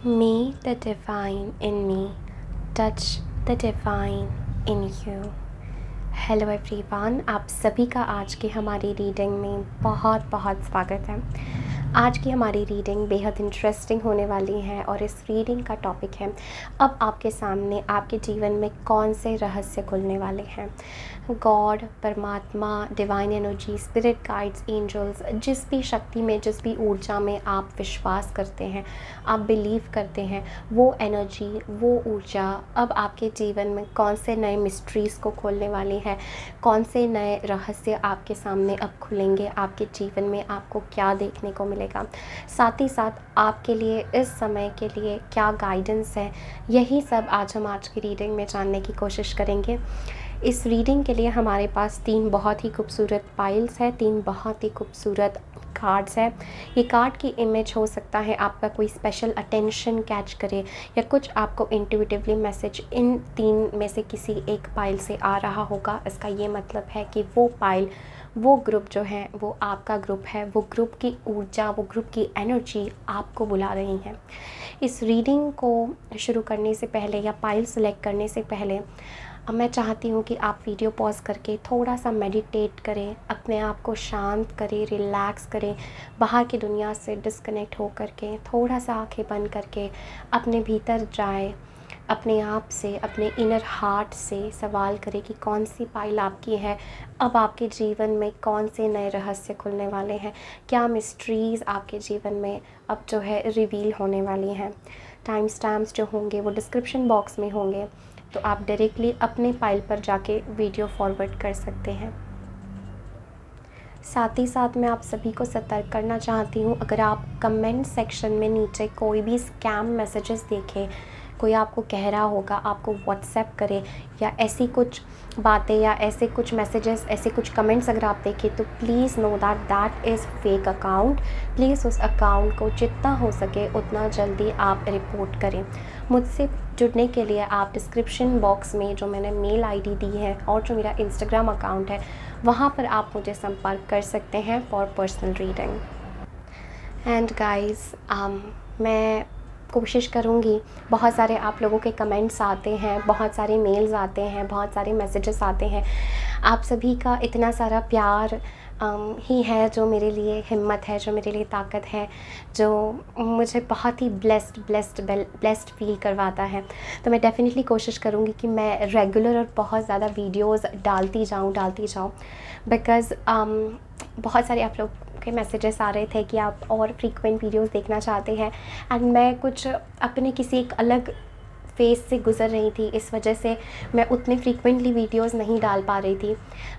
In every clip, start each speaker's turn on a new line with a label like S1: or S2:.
S1: May the divine in me touch the divine in you। Hello everyone, आप सभी का आज की हमारी रीडिंग में बहुत बहुत स्वागत है। आज की हमारी रीडिंग बेहद इंटरेस्टिंग होने वाली है और इस रीडिंग का टॉपिक है अब आपके सामने आपके जीवन में कौन से रहस्य खुलने वाले हैं। गॉड, परमात्मा, divine energy, spirit guides, angels, जिस भी शक्ति में, जिस भी ऊर्जा में आप विश्वास करते हैं, आप बिलीव करते हैं, वो एनर्जी, वो ऊर्जा अब आपके जीवन में कौन से नए मिस्ट्रीज़ को खोलने वाली है, कौन से नए रहस्य आपके सामने अब खुलेंगे, आपके जीवन में आपको क्या देखने को मिलेगा, साथ ही साथ आपके लिए इस समय के लिए क्या गाइडेंस है, यही सब आज हम आज की रीडिंग में जानने की कोशिश करेंगे। इस रीडिंग के लिए हमारे पास 3 बहुत ही खूबसूरत पाइल्स है, 3 बहुत ही खूबसूरत कार्ड्स है। ये कार्ड की इमेज हो सकता है आपका कोई स्पेशल अटेंशन कैच करे या कुछ आपको इंट्यूटिवली मैसेज इन 3 में से किसी एक पाइल से आ रहा होगा। इसका ये मतलब है कि वो पाइल, वो ग्रुप जो है वो आपका ग्रुप है, वो ग्रुप की ऊर्जा, वो ग्रुप की एनर्जी आपको बुला रही है। इस रीडिंग को शुरू करने से पहले या पाइल सेलेक्ट करने से पहले अब मैं चाहती हूँ कि आप वीडियो पॉज करके थोड़ा सा मेडिटेट करें, अपने आप को शांत करें, रिलैक्स करें, बाहर की दुनिया से डिस्कनेक्ट हो करके थोड़ा सा आंखें बंद करके अपने भीतर जाए, अपने आप से, अपने इनर हार्ट से सवाल करें कि कौन सी पाइल आपकी है, अब आपके जीवन में कौन से नए रहस्य खुलने वाले हैं, क्या मिस्ट्रीज़ आपके जीवन में अब जो है रिवील होने वाली हैं। टाइम स्टैम्प्स जो होंगे वो डिस्क्रिप्शन बॉक्स में होंगे, तो आप डायरेक्टली अपने फाइल पर जाके वीडियो फॉरवर्ड कर सकते हैं। साथ ही साथ मैं आप सभी को सतर्क करना चाहती हूँ, अगर आप कमेंट सेक्शन में नीचे कोई भी स्कैम मैसेजेस देखें, कोई आपको कह रहा होगा आपको व्हाट्सएप करे या ऐसी कुछ बातें या ऐसे कुछ मैसेजेस, ऐसे कुछ कमेंट्स अगर आप देखें, तो please know that that is fake account. Please उस अकाउंट को जितना हो सके उतना जल्दी आप रिपोर्ट करें। मुझसे जुड़ने के लिए आप डिस्क्रिप्शन बॉक्स में जो मैंने मेल आईडी दी है और जो मेरा इंस्टाग्राम अकाउंट है, वहाँ पर आप मुझे संपर्क कर सकते हैं for personal reading. And guys, मैं कोशिश करूँगी, बहुत सारे आप लोगों के कमेंट्स आते हैं, बहुत सारे मेल्स आते हैं, बहुत सारे मैसेजेस आते हैं, आप सभी का इतना सारा प्यार ही है जो मेरे लिए हिम्मत है, जो मेरे लिए ताकत है, जो मुझे बहुत ही ब्लेस्ड फील करवाता है। तो मैं डेफ़िनेटली कोशिश करूँगी कि मैं रेगुलर और बहुत ज़्यादा वीडियोस डालती जाऊँ बिकॉज़ बहुत सारे आप लोग के मैसेजेस आ रहे थे कि आप और फ्रीक्वेंट वीडियोस देखना चाहते हैं, एंड मैं कुछ अपने किसी एक अलग फेज़ से गुज़र रही थी, इस वजह से मैं उतने फ्रीक्वेंटली वीडियोस नहीं डाल पा रही थी।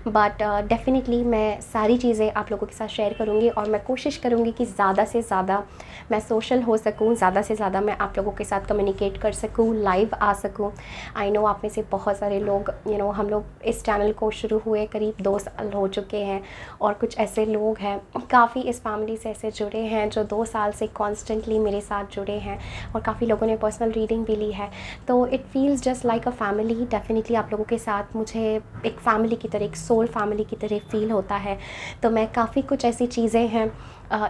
S1: बट डेफ़िनेटली मैं सारी चीज़ें आप लोगों के साथ शेयर करूँगी और मैं कोशिश करूँगी कि ज़्यादा से ज़्यादा मैं सोशल हो सकूँ, ज़्यादा से ज़्यादा मैं आप लोगों के साथ कम्युनिकेट कर सकूँ, लाइव आ सकूँ। आई नो आप में से बहुत सारे लोग, हम लोग इस चैनल को शुरू हुए करीब 2 साल हो चुके हैं और कुछ ऐसे लोग हैं, काफ़ी इस फैमिली से ऐसे जुड़े हैं जो 2 साल से कॉन्स्टेंटली मेरे साथ जुड़े हैं और काफ़ी लोगों ने पर्सनल रीडिंग भी ली है। तो it feels just like a family. Definitely आप लोगों के साथ मुझे एक फ़ैमिली की तरह, एक सोल फैमिली की तरह फ़ील होता है। तो मैं काफ़ी कुछ ऐसी चीज़ें हैं,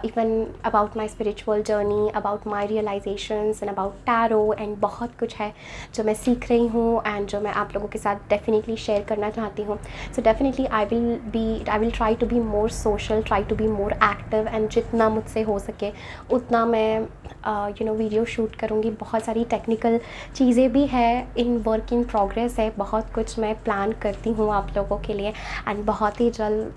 S1: even about my spiritual journey, about my realisations and about tarot, and बहुत कुछ है जो मैं सीख रही हूँ एंड जो मैं आप लोगों के साथ डेफिनेटली शेयर करना चाहती हूँ। So definitely I will try to be more social, try to be more active, and जितना मुझसे हो सके उतना मैं वीडियो शूट करूँगी। बहुत सारी टेक्निकल चीज़ें भी है, इन वर्क इन प्रोग्रेस है, बहुत कुछ मैं प्लान करती हूँ आप लोगों के लिए, एंड बहुत ही जल्द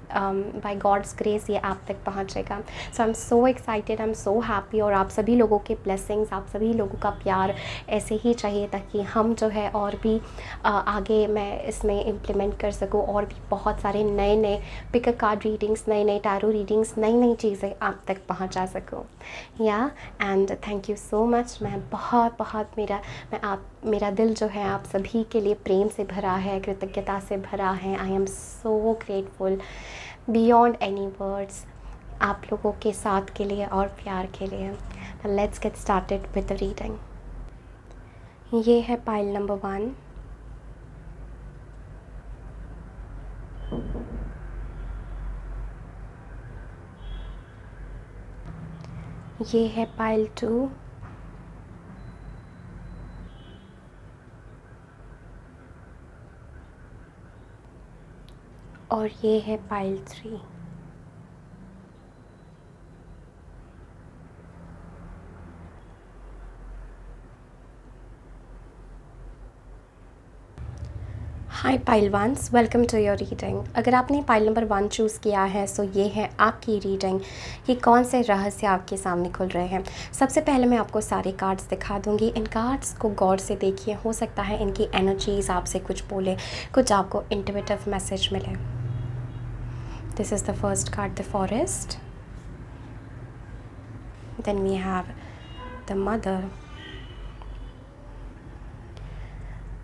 S1: बाय गॉड्स ग्रेस ये आप तक पहुँचेगा। So I am so excited, I am so happy, और आप सभी लोगों के ब्लेसिंग्स, आप सभी लोगों का प्यार ऐसे ही चाहिए ताकि हम जो है और भी आगे मैं इसमें इम्प्लीमेंट कर सकूँ, और भी बहुत सारे नए नए पिक अ कार्ड रीडिंग्स, नए नए टैरो रीडिंग्स, नई नई चीज़ें आप तक पहुँचा सकूँ। या and thank you so much. मैं बहुत मेरा दिल जो है आप सभी के लिए प्रेम से भरा है, कृतज्ञता से भरा है। आई am so grateful beyond any words आप लोगों के साथ के लिए और प्यार के लिए। Let's get started with the reading. ये है पाइल नंबर 1। ये है पाइल 2। और ये है pile 3। Hi pile ones, welcome to your reading. अगर आपने पाइल नंबर 1 चूज़ किया है सो ये है आपकी रीडिंग कि कौन से रहस्य आपके सामने खुल रहे हैं। सबसे पहले मैं आपको सारे कार्ड्स दिखा दूंगी। इन कार्ड्स को गौर से देखिए, हो सकता है इनकी एनर्जीज आपसे कुछ बोले, कुछ आपको इंट्यूटिव मैसेज मिले। This is the first card, the forest. Then we have the mother.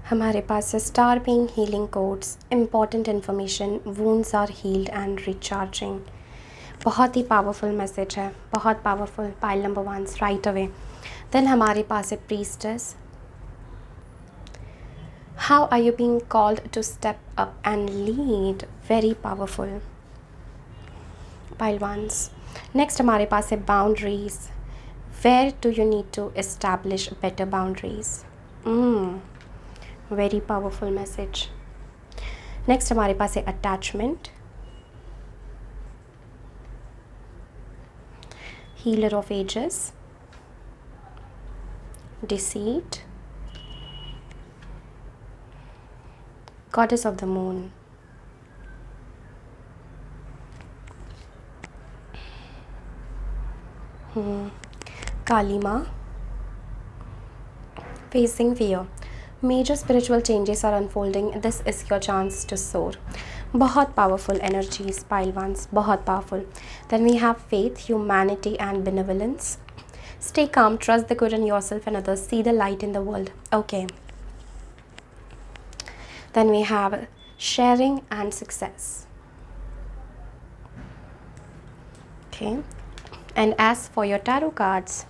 S1: हमारे पास है star being, healing codes, important information, wounds are healed and recharging. बहुत ही पावरफुल मैसेज है, बहुत powerful. Pile number 1 right away. Then हमारे पास है priestess. How are you being called to step up and lead, very powerful. Pile 1। Next हमारे पास है boundaries. Where do you need to establish better boundaries, very powerful message. Next हमारे पास है attachment, healer of ages, deceit, goddess of the moon, Kali माँ, facing fear. Major spiritual changes are unfolding. This is your chance to soar. बहुत powerful energies, pile ones, बहुत powerful. Then we have faith, humanity and benevolence. Stay calm, trust the good in yourself and others, see the light in the world. Okay. Then we have sharing and success. Okay. And as for your tarot cards,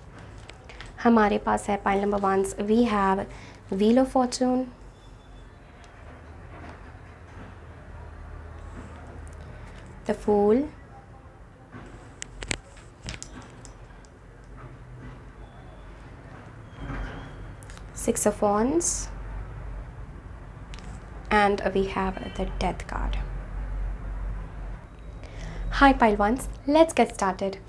S1: हमारे पास है pile number 1, we have Wheel of Fortune, the Fool, Six of Wands, and we have the Death card. Hi pile ones, let's get started.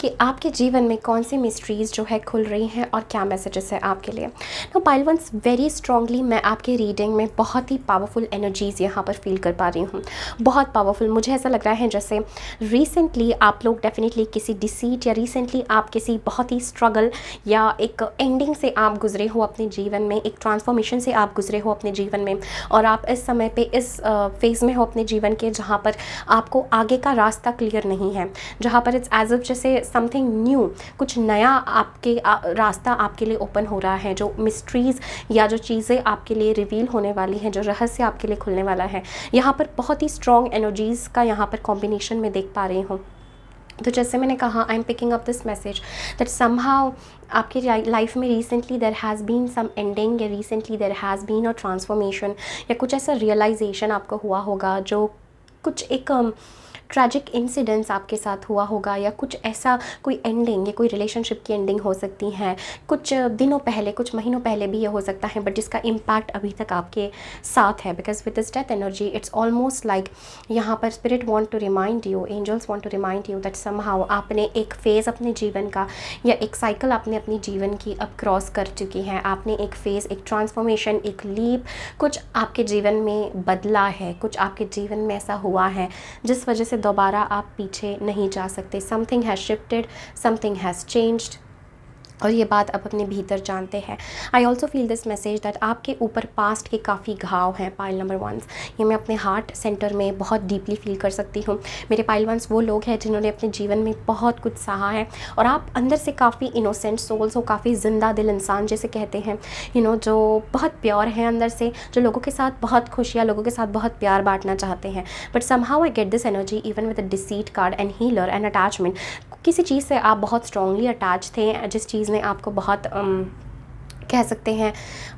S1: कि आपके जीवन में कौन सी mysteries जो है खुल रही हैं और क्या मैसेजेस है आपके लिए। Now pile ones, very strongly मैं आपके रीडिंग में बहुत ही पावरफुल एनर्जीज़ यहाँ पर फील कर पा रही हूँ, बहुत पावरफुल। मुझे ऐसा लग रहा है जैसे रिसेंटली आप लोग डेफिनेटली किसी डिसीट या रिसेंटली आप किसी बहुत ही स्ट्रगल या एक एंडिंग से आप गुजरे हो अपने जीवन में, एक ट्रांसफॉर्मेशन से आप गुजरे हो अपने जीवन में, और आप इस समय पे इस फेज़ में हो अपने जीवन के जहाँ पर आपको आगे का रास्ता क्लियर नहीं है, जहाँ पर इट्स एज इफ जैसे समथिंग न्यू, कुछ नया आपके रास्ता आपके लिए ओपन हो रहा है, जो मिस्ट्रीज़ या जो चीज़ें आपके लिए रिवील होने वाली हैं, जो रहस्य आपके लिए खुलने वाला है, यहाँ पर बहुत ही स्ट्रॉन्ग एनर्जीज़ का यहाँ पर कॉम्बिनेशन में देख पा रही हूँ। तो जैसे मैंने कहा, I am picking up this message that somehow आपकी लाइफ में recently there has been some ending, या recently there has been a transformation, या कुछ ऐसा रियलाइजेशन आपको हुआ होगा, जो कुछ एक ट्रैजिक इंसिडेंट्स आपके साथ हुआ होगा, या कुछ ऐसा कोई एंडिंग या कोई रिलेशनशिप की एंडिंग हो सकती है, कुछ दिनों पहले, कुछ महीनों पहले भी ये हो सकता है, बट जिसका इम्पैक्ट अभी तक आपके साथ है। Because with this death energy it's almost like यहाँ पर spirit want to remind you, angels want to remind you that somehow आपने एक फेज़ अपने जीवन का या एक साइकिल आपने अपने जीवन की अब क्रॉस कर चुकी है। आपने एक फेज़, एक ट्रांसफॉर्मेशन, एक लीप, कुछ आपके जीवन में बदला है, कुछ आपके जीवन में ऐसा हुआ है जिस वजह से दोबारा आप पीछे नहीं जा सकते। Something has shifted, something has changed, और ये बात अब अपने भीतर जानते हैं। I also feel this message that आपके ऊपर पास्ट के काफ़ी घाव हैं पाइल नंबर 1। ये मैं अपने हार्ट सेंटर में बहुत डीपली फील कर सकती हूँ। मेरे पाइल 1 वो लोग हैं जिन्होंने अपने जीवन में बहुत कुछ सहा है, और आप अंदर से काफ़ी इनोसेंट सोल्स हो, काफ़ी ज़िंदा दिल इंसान जैसे कहते हैं, जो बहुत प्योर हैं अंदर से, जो लोगों के साथ बहुत खुशियाँ, लोगों के साथ बहुत प्यार बांटना चाहते हैं। But somehow I get this energy even with the deceit card and healer and attachment. किसी चीज़ से आप बहुत स्ट्रांगली अटैच थे, जिस चीज़ ने आपको बहुत कह सकते हैं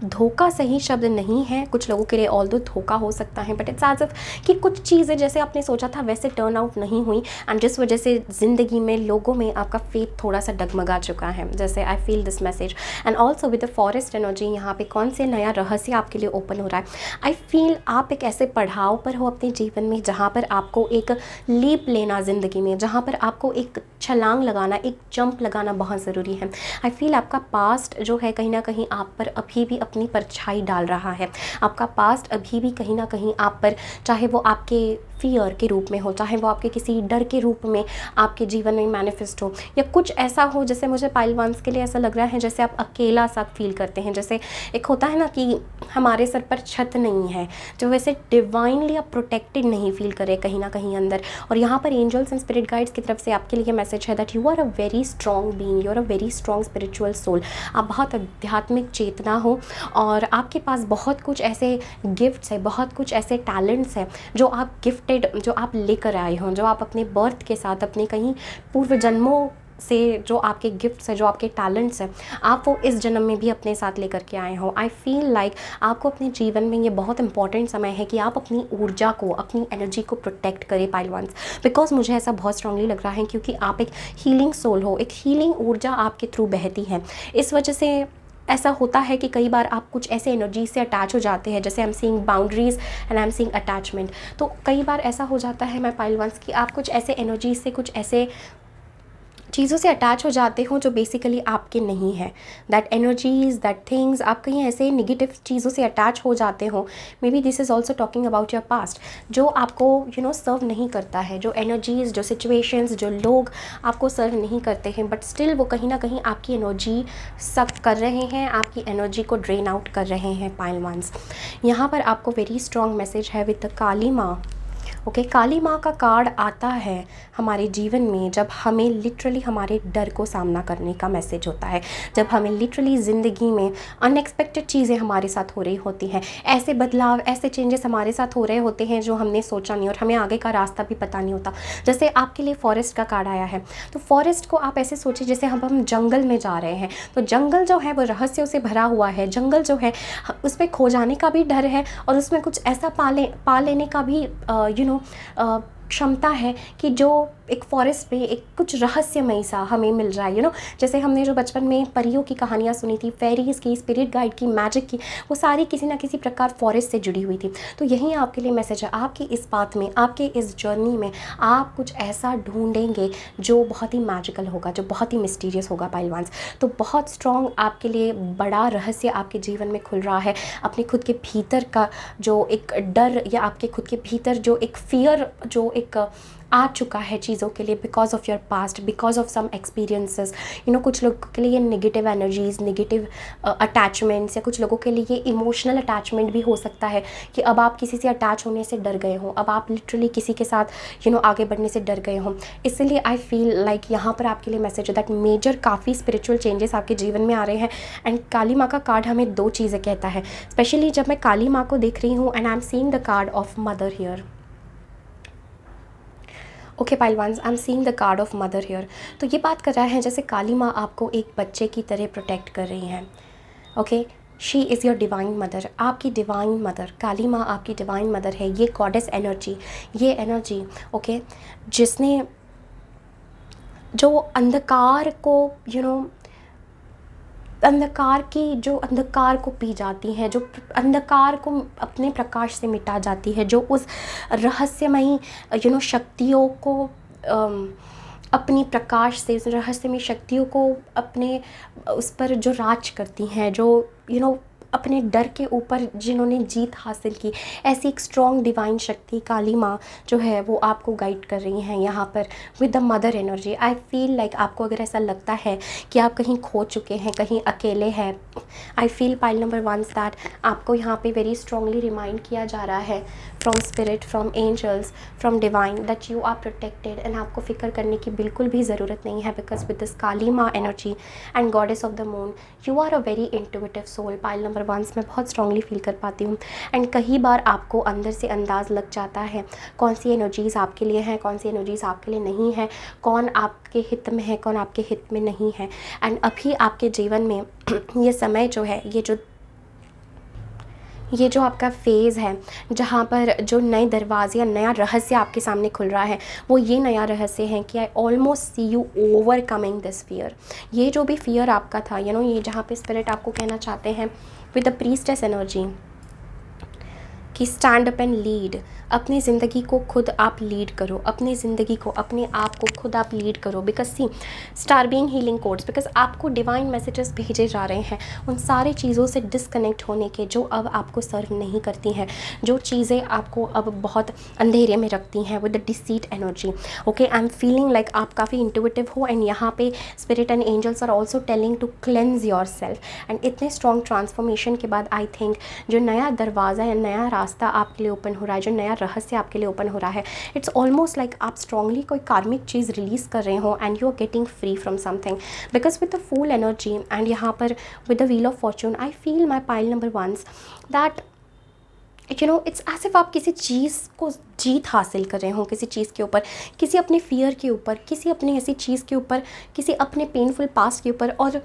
S1: धोखा सही शब्द नहीं है कुछ लोगों के लिए, ऑल्दो धोखा हो सकता है, बट इट्स एज इफ कि कुछ चीज़ें जैसे आपने सोचा था वैसे टर्न आउट नहीं हुई, एंड जिस वजह से ज़िंदगी में लोगों में आपका फेथ थोड़ा सा डगमगा चुका है, जैसे आई feel this message. And also with the forest energy, यहाँ पे कौन से नया रहस्य आपके लिए ओपन हो रहा है। आई फील आप एक ऐसे पड़ाव पर हो अपने जीवन में जहाँ पर आपको एक लीप लेना ज़िंदगी में, जहाँ पर आपको एक छलांग लगाना, एक जंप लगाना बहुत ज़रूरी है। आई फील आपका पास्ट जो है कहीं ना कहीं आप पर अभी भी अपनी परछाई डाल रहा है। आपका पास्ट अभी भी कहीं ना कहीं आप पर, चाहे वो आपके फियर के रूप में हो, चाहे वो आपके किसी डर के रूप में आपके जीवन में मैनिफेस्ट हो, या कुछ ऐसा हो जैसे मुझे पाइल वंस के लिए ऐसा लग रहा है जैसे आप अकेला सा फील करते हैं। जैसे एक होता है ना कि हमारे सर पर छत नहीं है, जो वैसे डिवाइनली आप प्रोटेक्टेड नहीं फील करे कहीं ना कहीं अंदर। और यहाँ पर एंजल्स एंड स्पिरिट गाइड्स की तरफ से आपके लिए मैसेज है that you are a very strong being, you are a very strong spiritual soul. आप बहुत आध्यात्मिक चेतना हो और आपके पास बहुत कुछ ऐसे गिफ्ट्स है, बहुत कुछ ऐसे टैलेंट्स हैं जो आप जो आप लेकर आए हो, जो आप अपने बर्थ के साथ, अपने कहीं पूर्व जन्मों से जो आपके गिफ्ट्स हैं, जो आपके टैलेंट्स हैं, आप वो इस जन्म में भी अपने साथ लेकर के आए हो। आई फील लाइक आपको अपने जीवन में ये बहुत इंपॉर्टेंट समय है कि आप अपनी ऊर्जा को, अपनी एनर्जी को प्रोटेक्ट करें पाइल वंस, बिकॉज मुझे ऐसा बहुत स्ट्रांगली लग रहा है क्योंकि आप एक हीलिंग सोल हो, एक हीलिंग ऊर्जा आपके थ्रू बहती है। इस वजह से ऐसा होता है कि कई बार आप कुछ ऐसे एनर्जी से अटैच हो जाते हैं, जैसे आई am seeing boundaries and I am seeing attachment. तो कई बार ऐसा हो जाता है मैं पाइल वंस कि आप कुछ ऐसे एनर्जी से, कुछ ऐसे चीज़ों से अटैच हो जाते हो जो बेसिकली आपके नहीं है। दैट एनर्जीज, दैट थिंग्स, आप कहीं ऐसे निगेटिव चीज़ों से अटैच हो जाते हो। May be this is also talking about your past, जो आपको सर्व नहीं करता है, जो एनर्जीज, जो सिचुएशंस, जो लोग आपको सर्व नहीं करते हैं, बट स्टिल वो कहीं ना कहीं आपकी एनर्जी सक कर रहे हैं, आपकी एनर्जी को ड्रेन आउट कर रहे हैं पाइल वंस। यहाँ पर आपको वेरी स्ट्रॉन्ग मैसेज है विद द काली माँ। ओके, काली माँ का कार्ड आता है हमारे जीवन में जब हमें लिटरली हमारे डर को सामना करने का मैसेज होता है, जब हमें लिटरली ज़िंदगी में अनएक्सपेक्टेड चीज़ें हमारे साथ हो रही होती हैं, ऐसे बदलाव, ऐसे चेंजेस हमारे साथ हो रहे होते हैं जो हमने सोचा नहीं और हमें आगे का रास्ता भी पता नहीं होता। जैसे आपके लिए फॉरेस्ट का कार्ड आया है, तो फॉरेस्ट को आप ऐसे सोचिए जैसे हम जंगल में जा रहे हैं, तो जंगल जो है वो रहस्यों से भरा हुआ है। जंगल जो है उसमें खो जाने का भी डर है और उसमें कुछ ऐसा पा लेने का भी क्षमता है कि जो एक फॉरेस्ट में एक कुछ रहस्यमय सा हमें मिल रहा है। जैसे हमने जो बचपन में परियों की कहानियाँ सुनी थी, फेरीज़ की, स्पिरिट गाइड की, मैजिक की, वो सारी किसी ना किसी प्रकार फॉरेस्ट से जुड़ी हुई थी। तो यही आपके लिए मैसेज है, आपकी इस पाथ में, आपके इस जर्नी में आप कुछ ऐसा ढूंढेंगे जो बहुत ही मैजिकल होगा, जो बहुत ही मिस्टीरियस होगा पाइल वंस। तो बहुत स्ट्रॉन्ग आपके लिए बड़ा रहस्य आपके जीवन में खुल रहा है। अपने खुद के भीतर का जो एक डर या आपके खुद के भीतर जो एक फियर जो एक आ चुका है चीज़ों के लिए, because of your past, because of some experiences. कुछ लोगों के लिए ये नेगेटिव एनर्जीज, नेगेटिव अटैचमेंट्स, या कुछ लोगों के लिए ये इमोशनल अटैचमेंट भी हो सकता है कि अब आप किसी से अटैच होने से डर गए हो, अब आप लिटरली किसी के साथ आगे बढ़ने से डर गए हो। इसलिए आई फील लाइक यहाँ पर आपके लिए मैसेज है दैट मेजर काफ़ी स्पिरिचुअल चेंजेस आपके जीवन में आ रहे हैं। एंड काली माँ का कार्ड हमें दो चीज़ें कहता है, स्पेशली जब मैं काली माँ को देख रही हूँ and I am seeing the card of mother here. Okay pile ones, I am seeing the card of mother here. तो ये बात कर रहा है जैसे काली माँ आपको एक बच्चे की तरह प्रोटेक्ट कर रही हैं। Okay, she is your divine mother, आपकी डिवाइन मदर, काली माँ आपकी डिवाइन मदर है। ये गॉडेस एनर्जी, ये एनर्जी ओके जिसने जो अंधकार को अंधकार को पी जाती है, जो अंधकार को अपने प्रकाश से मिटा जाती है, जो उस रहस्यमयी शक्तियों को अपनी प्रकाश से, उस रहस्यमयी शक्तियों को अपने उस पर जो राज करती हैं, जो अपने डर के ऊपर जिन्होंने जीत हासिल की, ऐसी एक स्ट्रॉन्ग डिवाइन शक्ति काली माँ जो है वो आपको गाइड कर रही हैं यहाँ पर with the mother energy. I feel like आपको अगर ऐसा लगता है कि आप कहीं खो चुके हैं, कहीं अकेले हैं, आई फील पाइल नंबर 1 दैट आपको यहाँ पे वेरी स्ट्रॉन्गली रिमाइंड किया जा रहा है from spirit, from angels, from divine that you are protected. And आपको फिक्र करने की बिल्कुल भी ज़रूरत नहीं है, बिकॉज विद दिस काली माँ energy and goddess of the moon you are a very intuitive soul. Pile number ones मैं बहुत स्ट्रांगली फील कर पाती हूँ। एंड कई बार आपको अंदर से अंदाज़ लग जाता है कौन सी एनर्जीज़ आपके लिए हैं, कौन सी एनर्जीज़ आपके लिए नहीं है, कौन आपके हित में है, कौन आपके हित में नहीं है। एंड अभी आपके जीवन में ये समय जो है, ये जो आपका फ़ेज़ है जहाँ पर जो नए दरवाज़े या नया रहस्य आपके सामने खुल रहा है, वो ये नया रहस्य है कि I almost see you overcoming this fear. ये जो भी फियर आपका था, ये जहाँ पे स्पिरिट आपको कहना चाहते हैं विद द प्रीस्टेस एनर्जी कि स्टैंड अप एंड लीड। अपनी ज़िंदगी को खुद आप लीड करो, अपनी ज़िंदगी को, अपने आप को खुद आप लीड करो। Because see star being healing codes, because आपको डिवाइन मैसेजेस भेजे जा रहे हैं उन सारी चीज़ों से डिस्कनेक्ट होने के जो अब आपको सर्व नहीं करती हैं, जो चीज़ें आपको अब बहुत अंधेरे में रखती हैं with the deceit energy. Okay, I am feeling like आप काफ़ी इंट्यूटिव हो एंड यहाँ पे spirit and angels are also telling to cleanse yourself. And इतने स्ट्रॉन्ग ट्रांसफॉर्मेशन के बाद आई थिंक जो नया दरवाज़ा या नया रास्ता आपके लिए ओपन हो रहा है, जो नया रहस्य आपके लिए ओपन हो रहा है, इट्स ऑलमोस्ट लाइक आप स्ट्रांगली कोई कार्मिक चीज़ रिलीज़ कर रहे हो and you are getting free from something. Because with the fool energy and यहाँ पर with the wheel of fortune I feel my pile number ones that it's as if आप किसी चीज़ को जीत हासिल कर रहे हो, किसी चीज़ के ऊपर, किसी अपने फियर के ऊपर, किसी अपनी ऐसी चीज़ के ऊपर, किसी अपने पेनफुल पास्ट के ऊपर, और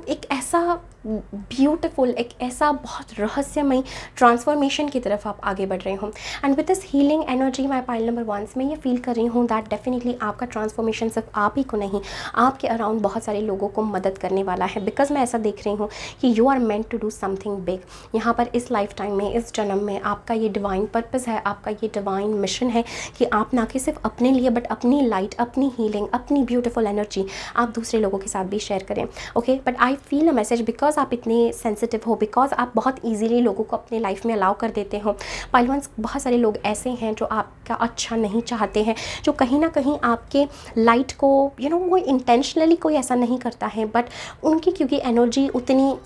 S1: एक ऐसा ब्यूटीफुल, एक ऐसा बहुत रहस्यमय ट्रांसफॉर्मेशन की तरफ आप आगे बढ़ रहे हो। And with this healing energy my pile number ones मैं ये फील कर रही हूँ दैट डेफिनेटली आपका ट्रांसफॉर्मेशन सिर्फ आप ही को नहीं, आपके अराउंड बहुत सारे लोगों को मदद करने वाला है। बिकॉज मैं ऐसा देख रही हूँ कि you are meant to do something big. यहाँ पर इस लाइफ टाइम में, इस जन्म में आपका ये डिवाइन पर्पस है, आपका ये डिवाइन मिशन है कि आप ना कि सिर्फ अपने लिए बट अपनी लाइट, अपनी हीलिंग, अपनी ब्यूटीफुल एनर्जी आप दूसरे लोगों के साथ भी शेयर करें। Okay, but I feel a message because आप इतने सेंसिटिव हो, बिकॉज आप बहुत ईजिली लोगों को अपने लाइफ में अलाउ कर देते हो। पाइल वंस, बहुत सारे लोग ऐसे हैं जो आपका अच्छा नहीं चाहते हैं, जो कहीं ना कहीं आपके लाइट को वो इंटेंशनली कोई ऐसा नहीं करता है, बट उनकी क्योंकि एनर्जी उतनी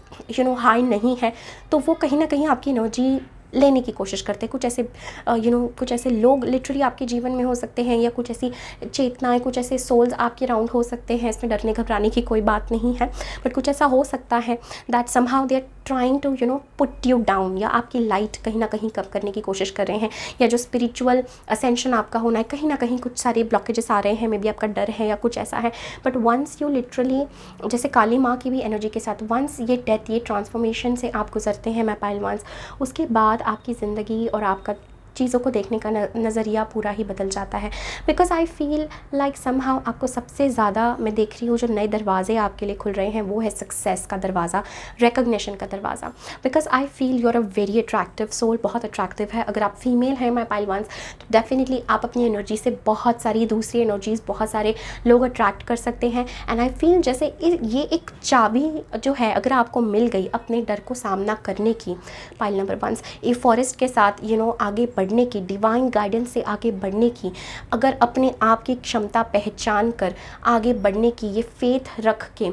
S1: हाई नहीं है, तो वो कहीं ना कहीं आपकी एनर्जी लेने की कोशिश करते हैं। कुछ ऐसे कुछ ऐसे लोग लिटरली आपके जीवन में हो सकते हैं, या कुछ ऐसी चेतनाएं, कुछ ऐसे सोल्स आपके अराउंड हो सकते हैं। इसमें डरने घबराने की कोई बात नहीं है, बट कुछ ऐसा हो सकता है that somehow they are trying to put you down, या आपकी लाइट कहीं ना कहीं कम करने की कोशिश कर रहे हैं, या जो स्पिरिचुअल असेंशन आपका होना है, कहीं ना कहीं कुछ सारे ब्लॉकेजेस आ रहे हैं, मे बी आपका डर है या कुछ ऐसा है। बट वंस यू लिटरली, जैसे काली माँ की भी एनर्जी के साथ, वंस ये डेथ, ये ट्रांसफॉर्मेशन से आप गुजरते हैं, मैं पाइल वंस, उसके बाद आपकी ज़िंदगी और आपका चीज़ों को देखने का नज़रिया पूरा ही बदल जाता है। Because I feel like somehow आपको सबसे ज़्यादा मैं देख रही हूँ जो नए दरवाजे आपके लिए खुल रहे हैं, वो है सक्सेस का दरवाज़ा, रिकग्निशन का दरवाज़ा। Because I feel you are a very attractive soul, बहुत अट्रैक्टिव है। अगर आप फीमेल हैं माई पाइल वंस, तो डेफिनेटली आप अपनी एनर्जी से बहुत सारी दूसरी एनर्जीज़, बहुत सारे लोग अट्रैक्ट कर सकते हैं। एंड आई फील जैसे ये एक चाबी जो है अगर आपको मिल गई अपने डर को सामना करने की, pile number once, a forest के साथ आगे बढ़ने की, डिवाइन गाइडेंस से आगे बढ़ने की, अगर अपने आप की क्षमता पहचान कर आगे बढ़ने की, ये फेथ रख के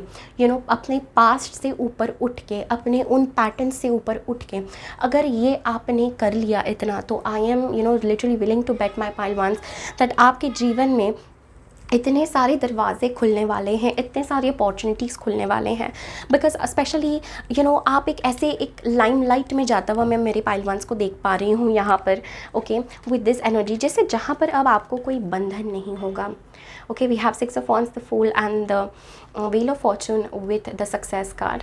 S1: अपने पास्ट से ऊपर उठ के, अपने उन पैटर्न से ऊपर उठ के, अगर ये आपने कर लिया इतना, तो I am literally willing to bet my pile ones that आपके जीवन में इतने सारे दरवाजे खुलने वाले हैं, इतने सारी अपॉर्चुनिटीज़ खुलने वाले हैं। बिकॉज स्पेशली आप एक ऐसे एक लाइमलाइट में जाता हुआ मैं मेरे पाइल वंस को देख पा रही हूँ यहाँ पर। ओके, विद दिस एनर्जी, जैसे जहाँ पर अब आपको कोई बंधन नहीं होगा। Okay, we have 6 of wands, the fool and the wheel of fortune with the success card.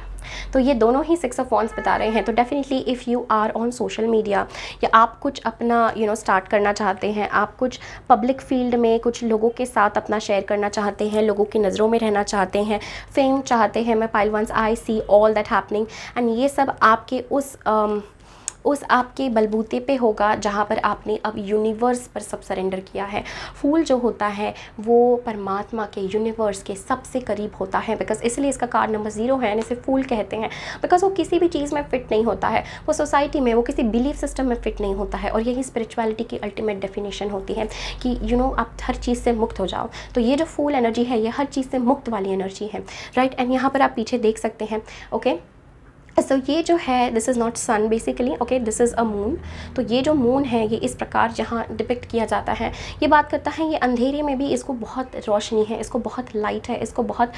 S1: तो ये दोनों ही 6 ऑफ वॉन्ड्स बता रहे हैं। तो definitely if you are on social media, या आप कुछ अपना स्टार्ट करना चाहते हैं, आप कुछ पब्लिक फील्ड में कुछ लोगों के साथ अपना शेयर करना चाहते हैं, लोगों की नज़रों में रहना चाहते हैं, फेम चाहते हैं, मैं pile ones I see all that happening. And ये सब आपके उस आपके बलबूते पे होगा जहाँ पर आपने अब यूनिवर्स पर सब सरेंडर किया है। फूल जो होता है वो परमात्मा के, यूनिवर्स के सबसे करीब होता है। बिकॉज इसलिए इसका कार्ड नंबर 0 है, इसे फूल कहते हैं। बिकॉज वो किसी भी चीज़ में फ़िट नहीं होता है, वो सोसाइटी में, वो किसी बिलीफ सिस्टम में फ़िट नहीं होता है। और यही स्पिरिचुअलिटी की अल्टीमेट डेफिनेशन होती है कि आप हर चीज़ से मुक्त हो जाओ। तो ये जो फूल एनर्जी है, ये हर चीज़ से मुक्त वाली एनर्जी है, राइट। एंड यहाँ पर आप पीछे देख सकते हैं, ओके, सो ये जो है this is not sun basically, okay, this is a moon. तो ये जो मून है ये इस प्रकार जहाँ डिपिक्ट किया जाता है, ये बात करता है ये अंधेरे में भी इसको बहुत रोशनी है, इसको बहुत लाइट है, इसको बहुत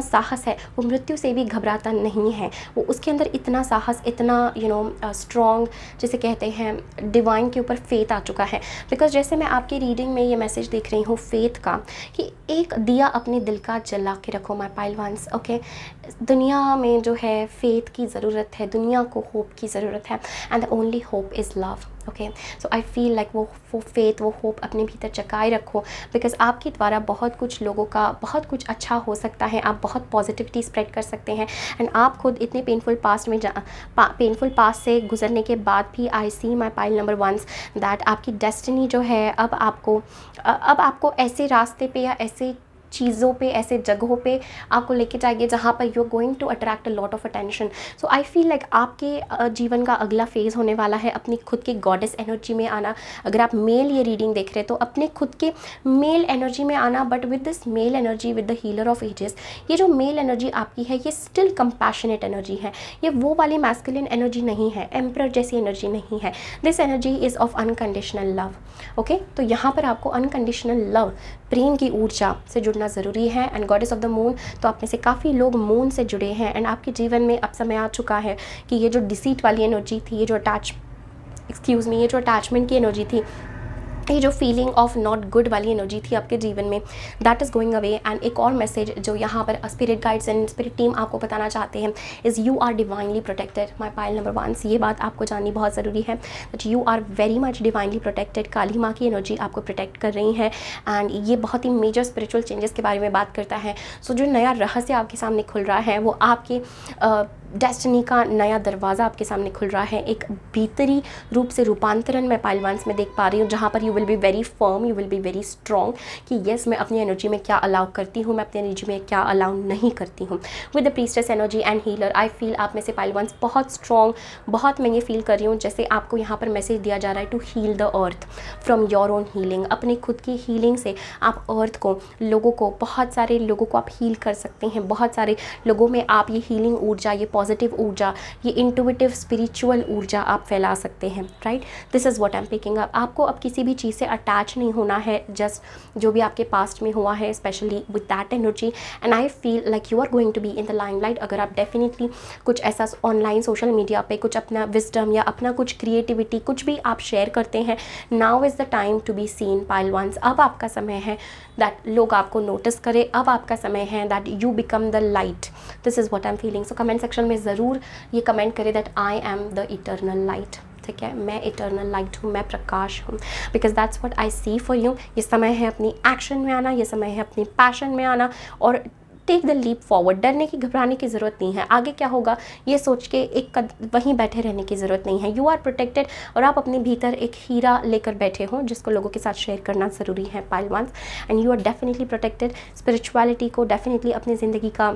S1: साहस है। वो मृत्यु से भी घबराता नहीं है, वो उसके अंदर इतना साहस, इतना स्ट्रॉन्ग, जिसे कहते हैं डिवाइन के ऊपर फेथ आ चुका है। बिकॉज जैसे मैं आपकी रीडिंग में ये मैसेज देख रही हूँ फेथ का, कि एक दिया अपने दिल का जला के रखो माय पाइल वंस, ओके। दुनिया में जो है फेथ की ज़रूरत है, दुनिया को होप की ज़रूरत है, and the only hope is love, okay. So I feel like वो फेथ, वो होप अपने भीतर जगाए रखो, बिकॉज आपके द्वारा बहुत कुछ लोगों का बहुत कुछ अच्छा हो सकता है, आप बहुत पॉजिटिविटी स्प्रेड कर सकते हैं। एंड आप खुद इतने पेनफुल पास्ट से गुजरने के बाद भी आई see my pile number ones that आपकी डेस्टिनी जो है अब आपको ऐसे रास्ते पे या ऐसे चीज़ों पे, ऐसे जगहों पे आपको लेके जाएंगे जहाँ पर you are going to attract a lot of attention. So I feel like आपके जीवन का अगला फेज़ होने वाला है अपनी खुद की गॉडेस एनर्जी में आना। अगर आप मेल ये रीडिंग देख रहे हैं तो अपने खुद के मेल एनर्जी में आना, but with this male energy, with the healer of ages, ये जो मेल एनर्जी आपकी है ये स्टिल कंपैशनेट एनर्जी है, ये वो वाली मैस्कुलिन एनर्जी नहीं है, एम्परर जैसी एनर्जी नहीं है। This energy is of unconditional love, okay. तो यहाँ पर आपको अनकंडीशनल लव, प्रेम की ऊर्जा से जुड़ना ज़रूरी है। And goddess of the moon, तो आप में से काफ़ी लोग मून से जुड़े हैं, एंड आपके जीवन में अब समय आ चुका है कि ये जो डिसीट वाली एनर्जी थी, ये जो ये जो अटैचमेंट की एनर्जी थी, ये जो फीलिंग ऑफ नॉट गुड वाली एनर्जी थी आपके जीवन में, that is going away. And एक और मैसेज जो यहाँ पर spirit guides and spirit team आपको बताना चाहते हैं is you are divinely protected my pile number ones. ये बात आपको जाननी बहुत ज़रूरी है that you are very much divinely protected. Kali माँ की एनर्जी आपको प्रोटेक्ट कर रही है, एंड ये बहुत ही मेजर स्पिरिचुअल चेंजेस के बारे में बात करता है। सो जो नया रहस्य आपके सामने खुल रहा है वो आपके डेस्टिनी का नया दरवाज़ा आपके सामने खुल रहा है। एक भीतरी रूप से रूपांतरण मैं पाइल वंस में देख पा रही हूँ, जहाँ पर you will be very firm, you will be very strong कि येस मैं अपनी एनर्जी में क्या अलाउ करती हूँ, मैं अपनी एनर्जी में क्या अलाउ नहीं करती हूँ। With the priestess energy and healer, I feel आप में से पाइल वंस बहुत स्ट्रॉन्ग, बहुत मैं ये फील कर रही हूँ जैसे आपको यहाँ पर मैसेज दिया जा रहा है to heal the earth from your own healing. अपने खुद की हीलिंग से आप अर्थ को, लोगों को, बहुत सारे लोगों को आप हील कर सकते हैं। बहुत सारे लोगों में आप ये हीलिंग ऊर्जा, ये पॉजिटिव ऊर्जा, ये इंट्यूटिव स्पिरिचुअल ऊर्जा आप फैला सकते हैं, right. This is what I am picking up. आपको अब किसी भी चीज़ से अटैच नहीं होना है, जस्ट जो भी आपके पास्ट में हुआ है, specially with that energy. And I feel like you are going to be in the limelight. अगर आप डेफिनेटली कुछ ऐसा ऑनलाइन सोशल मीडिया पे कुछ अपना विजडम या अपना कुछ क्रिएटिविटी कुछ भी आप शेयर करते हैं, now is the time to be seen pile ones. अब आपका समय है दैट लोग आपको नोटिस करें, अब आपका समय है that you become the light. This is what I am feeling. So comment section में ज़रूर ये कमेंट करें that I am the eternal light. ठीक है, मैं इटर्नल लाइट हूँ, मैं प्रकाश हूँ, because that's what I see for you. ये समय है अपनी एक्शन में आना, ये समय है अपनी पैशन में आना और टेक द लीप फॉरवर्ड। डरने की, घबराने की ज़रूरत नहीं है। आगे क्या होगा ये सोच के वहीं बैठे रहने की ज़रूरत नहीं है। यू आर प्रोटेक्टेड और आप अपने भीतर एक हीरा लेकर बैठे हो जिसको लोगों के साथ शेयर करना ज़रूरी है pile ones. And you are definitely protected. Spirituality को डेफिनेटली अपनी ज़िंदगी का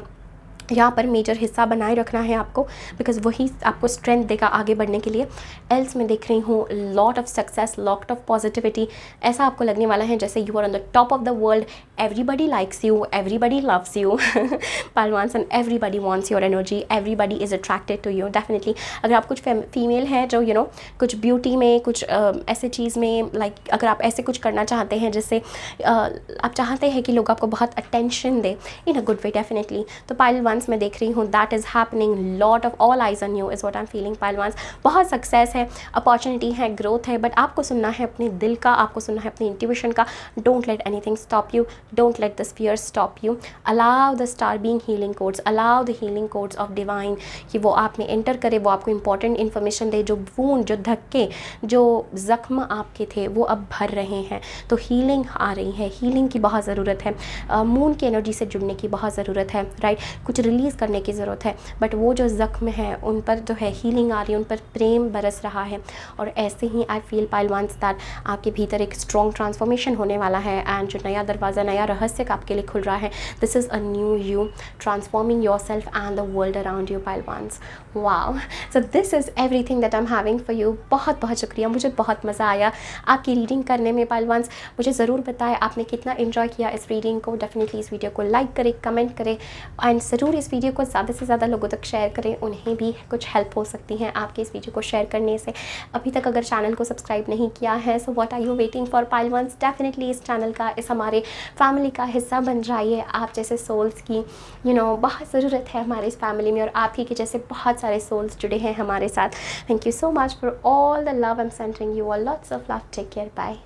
S1: यहाँ पर मेजर हिस्सा बनाए रखना है आपको, बिकॉज वही आपको स्ट्रेंथ देगा आगे बढ़ने के लिए। एल्स मैं देख रही हूँ lot of success, lot of positivity. ऐसा आपको लगने वाला है जैसे you are on the top of the world, everybody likes you, everybody loves you pile ones, and everybody wants your energy, everybody is attracted to you. Definitely अगर आप कुछ female हैं जो कुछ ब्यूटी में, कुछ ऐसे चीज़ में, लाइक अगर आप ऐसे कुछ करना चाहते हैं जिससे आप चाहते हैं कि लोग आपको बहुत अटेंशन दें in a good way, definitely, तो पाइल वंस मैं देख रही हूँ that is happening. Lot of all eyes on you is what I am feeling pile ones. बहुत सक्सेस है, अपॉर्चुनिटी है, ग्रोथ है, बट आपको सुनना है अपने दिल का, आपको सुनना है अपनी इंट्यूशन का। Don't let anything stop you, don't let the fear stop you. Allow the star being healing codes, allow the healing codes of divine कि वो आप में एंटर करे, वो आपको इंपॉर्टेंट इन्फॉर्मेशन दे। जो वूंड, जो धक्के, जो जख्म आपके थे वो अब भर रहे हैं, तो हीलिंग आ रही है। हीलिंग की बहुत ज़रूरत है, मून की एनर्जी से जुड़ने की बहुत ज़रूरत है, राइट। कुछ रिलीज़ करने की ज़रूरत है, बट वो जो ज़ख्म है उन पर जो है हीलिंग आ रही है, उन पर प्रेम बरस रहा है। और ऐसे ही I feel pile ones that आपके भीतर एक स्ट्रॉन्ग ट्रांसफॉर्मेशन होने वाला है, एंड जो नया दरवाज़ा, नया रहस्य आपके लिए खुल रहा है, this is a new you transforming yourself and the world around you pile ones. Wow, so this is everything that I am having for you. बहुत बहुत शुक्रिया, मुझे बहुत मज़ा आया आपकी रीडिंग करने में पाइल वंस। मुझे ज़रूर बताएं आपने कितना इन्जॉय किया इस रीडिंग को। डेफिनेटली इस वीडियो को लाइक करें, कमेंट करें, एंड ज़रूर इस वीडियो को ज़्यादा से ज़्यादा लोगों तक शेयर करें, उन्हें भी कुछ हेल्प हो सकती है आपके इस वीडियो को शेयर करने से। अभी तक अगर चैनल को सब्सक्राइब नहीं किया है, so what are you waiting for pile ones, definitely इस चैनल का, इस हमारे फैमिली का हिस्सा बन जाइए। आप जैसे सोल्स की बहुत ज़रूरत है हमारे इस फैमिली में, और आप ही के जैसे बहुत सारे सोल्स जुड़े हैं हमारे साथ। Thank you so much for all the love I am sending you all, lots of love, take care, bye.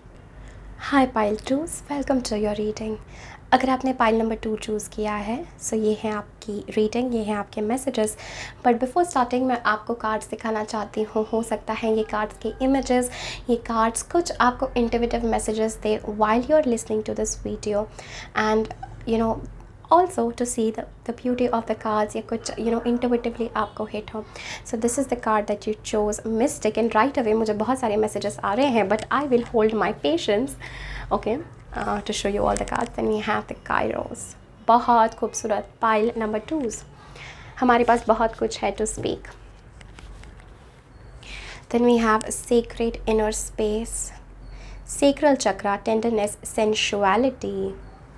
S1: Hi pile 2, welcome to your reading. अगर आपने पाइल नंबर 2 चूज़ किया है, सो ये है आपकी रीडिंग, ये हैं आपके मैसेजेस। बट बिफोर स्टार्टिंग मैं आपको कार्ड्स दिखाना चाहती हूँ। हो सकता है ये कार्ड्स के इमेजेस, ये कार्ड्स कुछ आपको इंट्यूटिव मैसेजेस दे while you are listening to this video, and also to see the beauty of the cards, या कुछ intuitively आपको hit हो। So this is the card that you chose, Mystic, and right away मुझे बहुत सारे messages आ रहे हैं, but I will hold my patience, okay, to show you all the cards. Then we have the Kairos, बहुत खूबसूरत pile number 2s, हमारे पास बहुत कुछ है to speak. Then we have Sacred Inner Space, Sacral Chakra, Tenderness, Sensuality,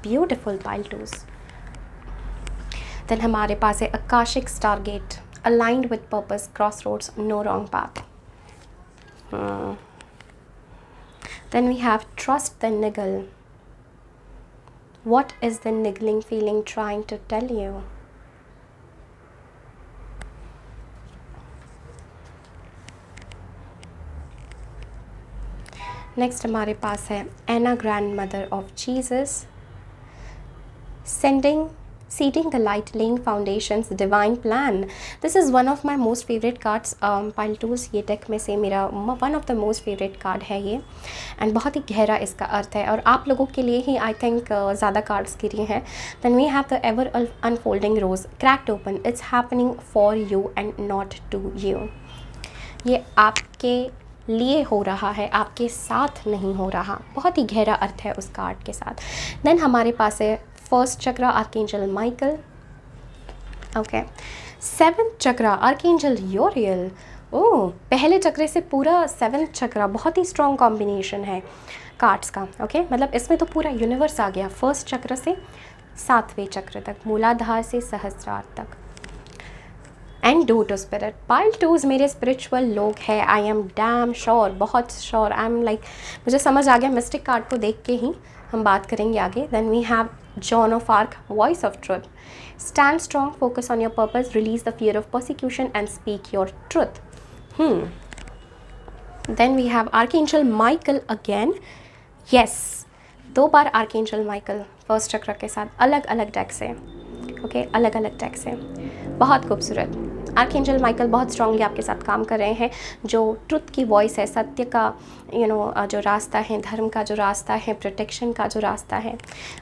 S1: beautiful pile 2s. Then हमारे पास है Akashic Stargate, aligned with purpose, crossroads, no wrong path. Then we have Trust the Niggle. What is the niggling feeling trying to tell you? Next हमारे पास है Anna, Grandmother of Jesus, Seeding the Light, Laying Foundations, Divine Plan. This is one of my most favorite cards, pile 2s, ये deck में से मेरा one of the most favorite card है ये, and बहुत ही गहरा इसका अर्थ है, और आप लोगों के लिए ही I think ज़्यादा cards गिरी हैं। Then we have the Ever Unfolding Rose, Cracked Open, It's Happening for you and not to you. ये आपके लिए हो रहा है, आपके साथ नहीं हो रहा। बहुत ही गहरा अर्थ है उस कार्ड के साथ। देन हमारे पास है फर्स्ट चक्रा, आर्कएंजल माइकल, ओके। 7th चक्रा, आर्कएंजल यूरियल। ओह, पहले चक्रे से पूरा 7th चक्रा, बहुत ही स्ट्रॉन्ग कॉम्बिनेशन है कार्ड्स का, ओके। मतलब इसमें तो पूरा यूनिवर्स आ गया, फर्स्ट चक्र से 7वें चक्र तक, मूलाधार से सहस्रार तक। And door to spirit, pile 2s मेरे स्पिरिचुअल लोग हैं, आई एम डैम श्योर, बहुत श्योर, आई एम लाइक, मुझे समझ आ गया मिस्टिक कार्ड को देख के ही हम बात करेंगे आगे। Then we have Joan of Arc, voice of truth, stand strong, focus on your purpose, release the fear of persecution and speak your truth. Then we have archangel Michael again, yes, 2 बार archangel Michael first chakra के साथ, अलग अलग deck से, okay, अलग अलग deck से, बहुत खूबसूरत। आर्कएंजल माइकल बहुत स्ट्रांगली आपके साथ काम कर रहे हैं, जो ट्रुथ की वॉइस है, सत्य का जो रास्ता है, धर्म का जो रास्ता है, प्रोटेक्शन का जो रास्ता है,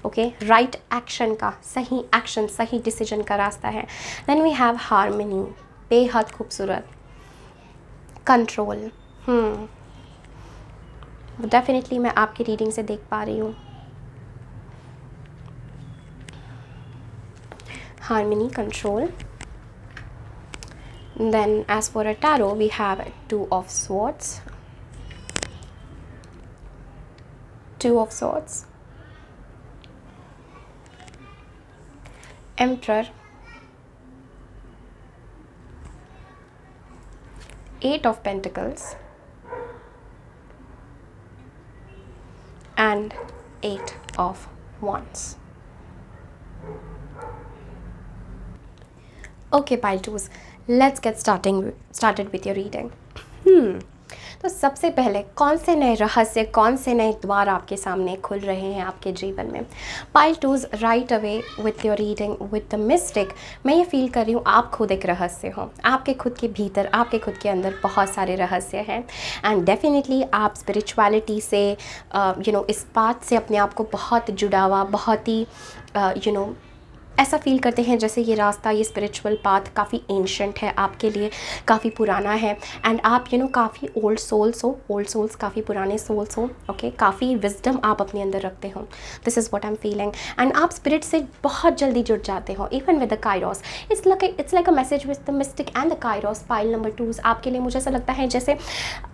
S1: ओके, राइट एक्शन का, सही एक्शन, सही डिसीजन का रास्ता है। देन वी हैव हार्मनी, बेहद खूबसूरत, कंट्रोल, डेफिनेटली मैं आपकी रीडिंग से देख पा रही हूँ, harmony, control. Then as for a tarot, we have 2 of swords, 2 of swords, emperor, 8 of pentacles, and 8 of wands. Okay, pile 2s, let's get started with your reading. तो सबसे पहले कौन से नए रहस्य, कौन से नए द्वार आपके सामने खुल रहे हैं आपके जीवन में? Pile 2s, right away with your reading with the mystic, मैं ये फील कर रही हूँ आप खुद एक रहस्य हो, आपके खुद के भीतर, आपके खुद के अंदर बहुत सारे रहस्य हैं, एंड डेफिनेटली आप स्पिरिचुअलिटी से इस बात से अपने आप को बहुत जुड़ा हुआ, बहुत ही ऐसा फील करते हैं जैसे ये रास्ता, ये स्पिरिचुअल पाथ काफ़ी एंशंट है आपके लिए, काफ़ी पुराना है, एंड आप काफ़ी ओल्ड सोल्स, काफ़ी पुराने सोल्स हो, ओके, काफ़ी विजडम आप अपने अंदर रखते हो, this is what I am feeling, and आप स्पिरिट से बहुत जल्दी जुड़ जाते हो, even with the Kairos, it's like a message with the mystic and the Kairos. Pile number 2 आपके लिए मुझे ऐसा लगता है जैसे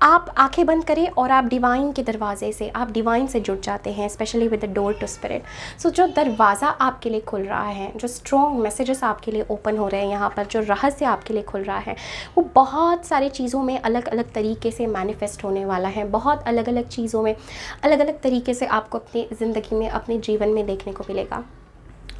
S1: आप आंखें बंद करें और आप डिवाइन के दरवाजे से, आप डिवाइन से जुड़ जाते हैं, specially with the door to spirit. So जो दरवाज़ा आपके लिए खुल रहा है, जो स्ट्रॉन्ग मैसेजेस आपके लिए ओपन हो रहे हैं यहाँ पर, जो रहस्य आपके लिए खुल रहा है, वो बहुत सारी चीज़ों में अलग अलग तरीके से मैनिफेस्ट होने वाला है। बहुत अलग अलग चीज़ों में अलग अलग तरीके से आपको अपनी ज़िंदगी में, अपने जीवन में देखने को मिलेगा।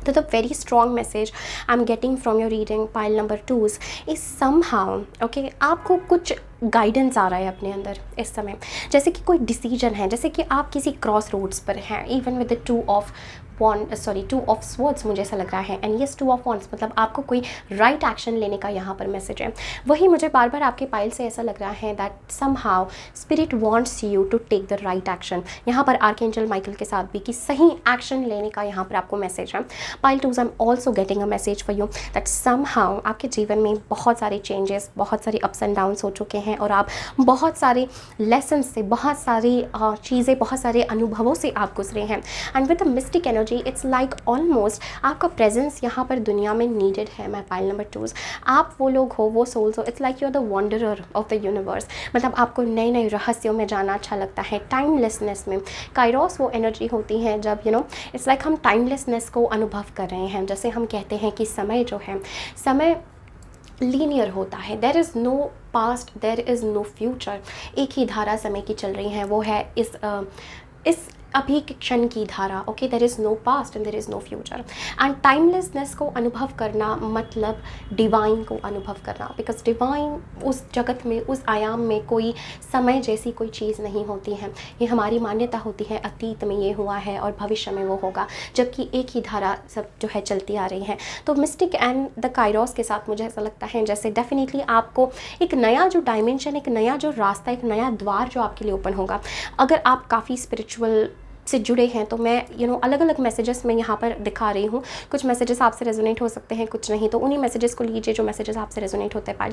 S1: तो the very strong message I am getting from your reading pile number 2 is somehow, okay, आपको कुछ गाइडेंस आ रहा है अपने अंदर इस समय, जैसे कि कोई डिसीजन है, जैसे कि आप किसी क्रॉस रोड्स पर हैं, even with the 2 of swords मुझे ऐसा लग रहा है। एंड यस 2 ऑफ वॉन्ड्स मतलब आपको कोई राइट एक्शन लेने का यहाँ पर मैसेज है। वही मुझे बार बार आपके पाइल से ऐसा लग रहा है that somehow spirit wants you to take the right action. यहाँ पर आर्कएंजल माइकल के साथ भी कि सही एक्शन लेने का यहाँ पर आपको मैसेज है। Pile 2 I am also getting a message for you that somehow आपके जीवन में बहुत सारे चेंजेस, बहुत सारे अप्स एंड डाउन्स हो चुके हैं और आप बहुत सारे लेसन से, बहुत सारी चीज़ें, बहुत सारे अनुभवों से आप गुजरे हैं। And with the mistake energy it's like almost आपका प्रेजेंस यहाँ पर दुनिया में नीडेड है। मैं पाइल नंबर 2 आप वो लोग हो, वो सोल्स हो, it's like you are the wanderer of the universe. मतलब आपको नए नए रहस्यों में जाना अच्छा लगता है, टाइमलेसनेस में। काइरोस वो एनर्जी होती है जब इट्स लाइक हम टाइमलेसनेस को अनुभव कर रहे हैं। जैसे हम कहते हैं कि समय जो है, समय लीनियर होता है, there is no past, there is no future. एक ही धारा समय की चल रही है, वो है इस अभी के क्षण की धारा। Okay, there is no past and there is no future. And timelessness को अनुभव करना मतलब डिवाइन को अनुभव करना, बिकॉज डिवाइन उस जगत में, उस आयाम में कोई समय जैसी कोई चीज़ नहीं होती है। ये हमारी मान्यता होती है, अतीत में ये हुआ है और भविष्य में वो होगा, जबकि एक ही धारा सब जो है चलती आ रही है। तो मिस्टिक एंड द काइरोस के साथ मुझे ऐसा लगता है जैसे डेफिनेटली आपको एक नया जो डायमेंशन, एक नया जो रास्ता, एक नया द्वार जो आपके लिए ओपन होगा। अगर आप काफ़ी स्पिरिचुअल से जुड़े हैं तो मैं अलग अलग मैसेजेस में यहाँ पर दिखा रही हूँ। कुछ मैसेजेस आपसे रेजोनेट हो सकते हैं, कुछ नहीं, तो उन्हीं मैसेजेस को लीजिए जो मैसेजेस आपसे रेजोनेट होते हैं पाइल।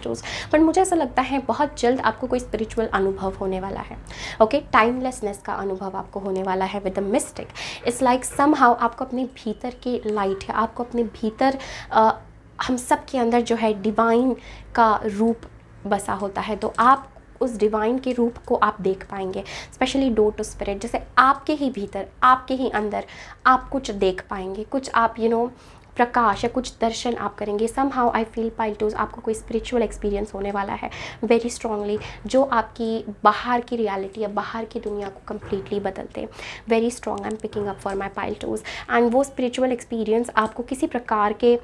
S1: बट मुझे ऐसा लगता है बहुत जल्द आपको कोई स्पिरिचुअल अनुभव होने वाला है। ओके, टाइमलेसनेस का अनुभव आपको होने वाला है with the mistake. It's like somehow आपको अपने भीतर की लाइट है, आपको अपने भीतर हम सब के अंदर जो है डिवाइन का रूप बसा होता है, तो आप उस डिवाइन के रूप को आप देख पाएंगे। स्पेशली डोर टू स्पिरिट, जैसे आपके ही भीतर, आपके ही अंदर आप कुछ देख पाएंगे, कुछ आप प्रकाश या कुछ दर्शन आप करेंगे। समहाउ आई फील पाइल 2 आपको कोई स्पिरिचुअल एक्सपीरियंस होने वाला है वेरी स्ट्रांगली, जो आपकी बाहर की रियलिटी या बाहर की दुनिया को कम्प्लीटली बदलते। Very strong I am picking up for my pile 2 and वो स्पिरिचुअल एक्सपीरियंस आपको किसी प्रकार के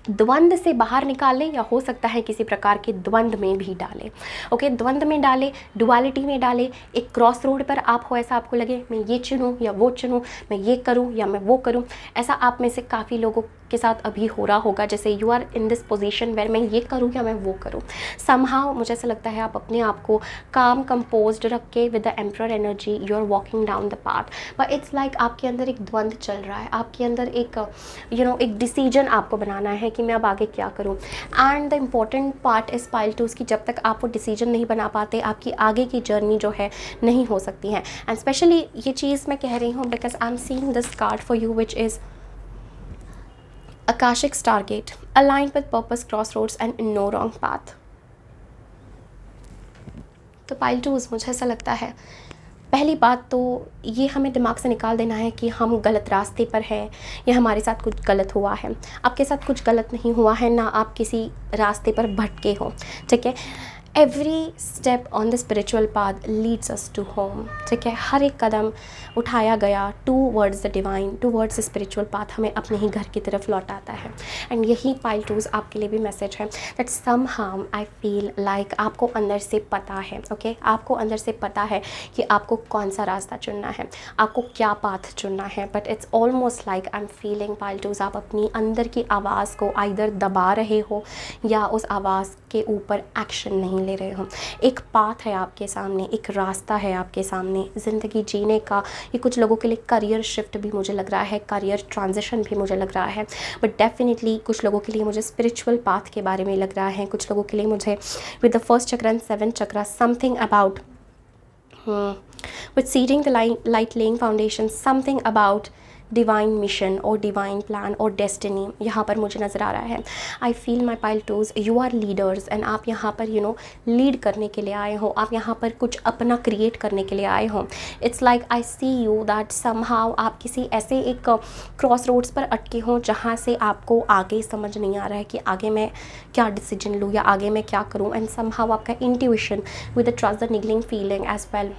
S1: द्वंद से बाहर निकाले, या हो सकता है किसी प्रकार के द्वंद में भी डाले। ओके, द्वंद में डाले, डुअलिटी में डाले। एक क्रॉस रोड पर आप हो, ऐसा आपको लगे मैं ये चुनूँ या वो चुनूँ, मैं ये करूँ या मैं वो करूँ। ऐसा आप में से काफ़ी लोगों के साथ अभी हो रहा होगा, जैसे you are in this position where मैं ये करूँ या मैं वो करूँ। समहाउ मुझे ऐसा लगता है आप अपने आप को काम कंपोज्ड रख के with the emperor energy you are walking down the path, but it's like आपके अंदर एक द्वंद चल रहा है, आपके अंदर एक एक डिसीजन आपको बनाना है कि मैं अब आगे क्या करूं। एंड द इम्पॉर्टेंट पार्ट इस पाइल 2 की, जब तक आप वो डिसीजन नहीं बना पाते, आपकी आगे की जर्नी जो है नहीं हो सकती है। एंड स्पेशली ये चीज़ मैं कह रही हूँ because I am seeing this card for you which is Akashic Stargate, aligned with purpose, crossroads and no wrong path. तो पाइल 2 मुझे ऐसा लगता है, पहली बात तो ये हमें दिमाग से निकाल देना है कि हम गलत रास्ते पर हैं या हमारे साथ कुछ गलत हुआ है। आपके साथ कुछ गलत नहीं हुआ है, ना आप किसी रास्ते पर भटके हो, ठीक है। Every step on the spiritual path leads us to home, ठीक है। हर एक कदम उठाया गया towards the divine, towards the spiritual path हमें अपने ही घर की तरफ लौटाता है। एंड यही पाइल 2 आपके लिए भी मैसेज है that somehow I feel like आपको अंदर से पता है, ओके, आपको अंदर से पता है कि आपको कौन सा रास्ता चुनना है, आपको क्या पाथ चुनना है। But it's almost like I am feeling pile 2 आप अपनी अंदर की आवाज़ को आइदर दबा रहे हो या उस आवाज़ के ऊपर एक्शन नहीं ले रहे हो। एक पाथ है आपके सामने, एक रास्ता है आपके सामने ज़िंदगी जीने का। ये कुछ लोगों के लिए करियर शिफ्ट भी मुझे लग रहा है, करियर ट्रांजिशन भी मुझे लग रहा है, बट डेफिनेटली कुछ लोगों के लिए मुझे स्पिरिचुअल पाथ के बारे में लग रहा है। कुछ लोगों के लिए मुझे with the first chakra and 7 chakra something about with seeding the light laying foundation, something about divine mission और डिवाइन प्लान और डेस्टिनी यहाँ पर मुझे नज़र आ रहा है। I feel my pile twos you are leaders and आप यहाँ पर लीड करने के लिए आए हो, आप यहाँ पर कुछ अपना क्रिएट करने के लिए आए हो। It's like I see you that somehow आप किसी ऐसे एक क्रॉस रोड्स पर अटके हों जहाँ से आपको आगे समझ नहीं आ रहा है कि आगे मैं क्या डिसीजन लूँ या आगे मैं क्या करूँ। एंड समहाउ आपका intuition with the trust the niggling feeling as well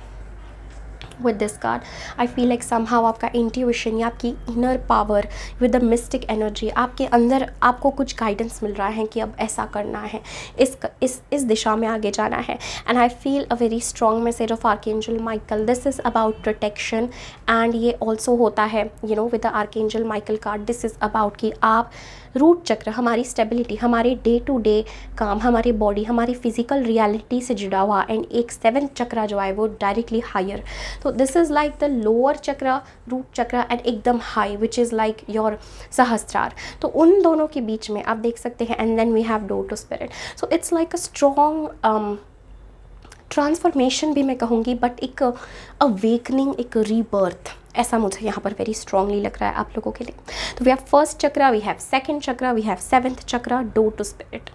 S1: with this card I feel like somehow आपका intuition या आपकी inner power with the mystic energy आपके अंदर आपको कुछ guidance मिल रहा है कि अब ऐसा करना है, इस दिशा में आगे जाना है। and I feel a very strong message of Archangel Michael, this is about protection and ये also होता है with the Archangel Michael card, this is about कि आप रूट चक्र हमारी स्टेबिलिटी, हमारे डे टू डे काम, हमारी बॉडी, हमारी फिजिकल रियलिटी से जुड़ा हुआ। एंड एक 7th चक्र जो है वो डायरेक्टली हायर, तो this is like the lower chakra, root chakra and एकदम high which is like your Sahasrara. तो उन दोनों के बीच में आप देख सकते हैं and then we have door to spirit. So it's like a strong transformation भी मैं कहूँगी, बट एक अवेकनिंग, एक रीबर्थ, ऐसा मुझे यहाँ पर वेरी स्ट्रांगली लग रहा है आप लोगों के लिए। तो वी हैव 1st चक्र, वी हैव 2nd चक्र, we have 7th chakra, door to spirit.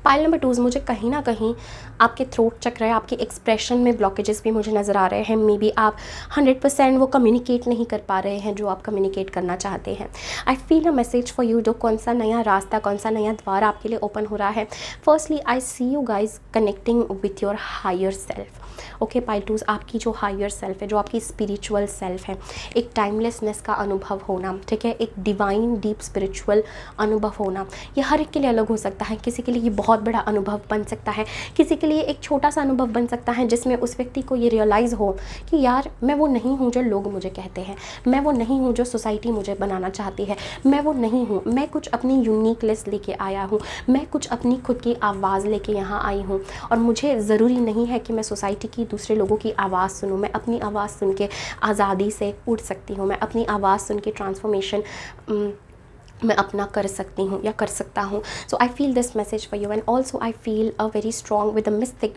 S1: Pile number 2 मुझे कहीं ना कहीं आपके थ्रोट चक्र है, आपके एक्सप्रेशन में ब्लॉकेजेस भी मुझे नज़र आ रहे हैं। मे बी आप 100% वो कम्युनिकेट नहीं कर पा रहे हैं जो आप कम्युनिकेट करना चाहते हैं। आई feel a message for you, जो कौन सा नया रास्ता, कौन सा नया द्वार आपके लिए ओपन हो रहा है। Firstly I see you guys connecting with your higher self. Okay pile twos, आपकी जो हायर सेल्फ है, जो आपकी स्पिरिचुअल सेल्फ है, एक टाइमलेसनेस का अनुभव होना, ठीक है, एक डिवाइन डीप स्पिरिचुअल अनुभव होना, ये हर एक के लिए अलग हो सकता है। किसी के लिए ये बहुत बड़ा अनुभव बन सकता है, किसी के लिए एक छोटा सा अनुभव बन सकता है जिसमें उस व्यक्ति को ये रियलाइज़ हो कि यार मैं वो नहीं हूँ जो लोग मुझे कहते हैं, मैं वो नहीं हूँ जो सोसाइटी मुझे बनाना चाहती है, मैं वो नहीं हूँ, मैं कुछ अपनी यूनिकनेस लेके आया हूँ, मैं कुछ अपनी खुद की आवाज़ लेके यहाँ आई हूँ और मुझे ज़रूरी नहीं है कि मैं सोसाइटी की, दूसरे लोगों की आवाज़ सुनूं। मैं अपनी आवाज़ सुन के आज़ादी से उड़ सकती हूँ, मैं अपनी आवाज़ सुन के ट्रांसफॉर्मेशन मैं अपना कर सकती हूँ या कर सकता हूँ। So I feel this message for you and also I feel a very strong with the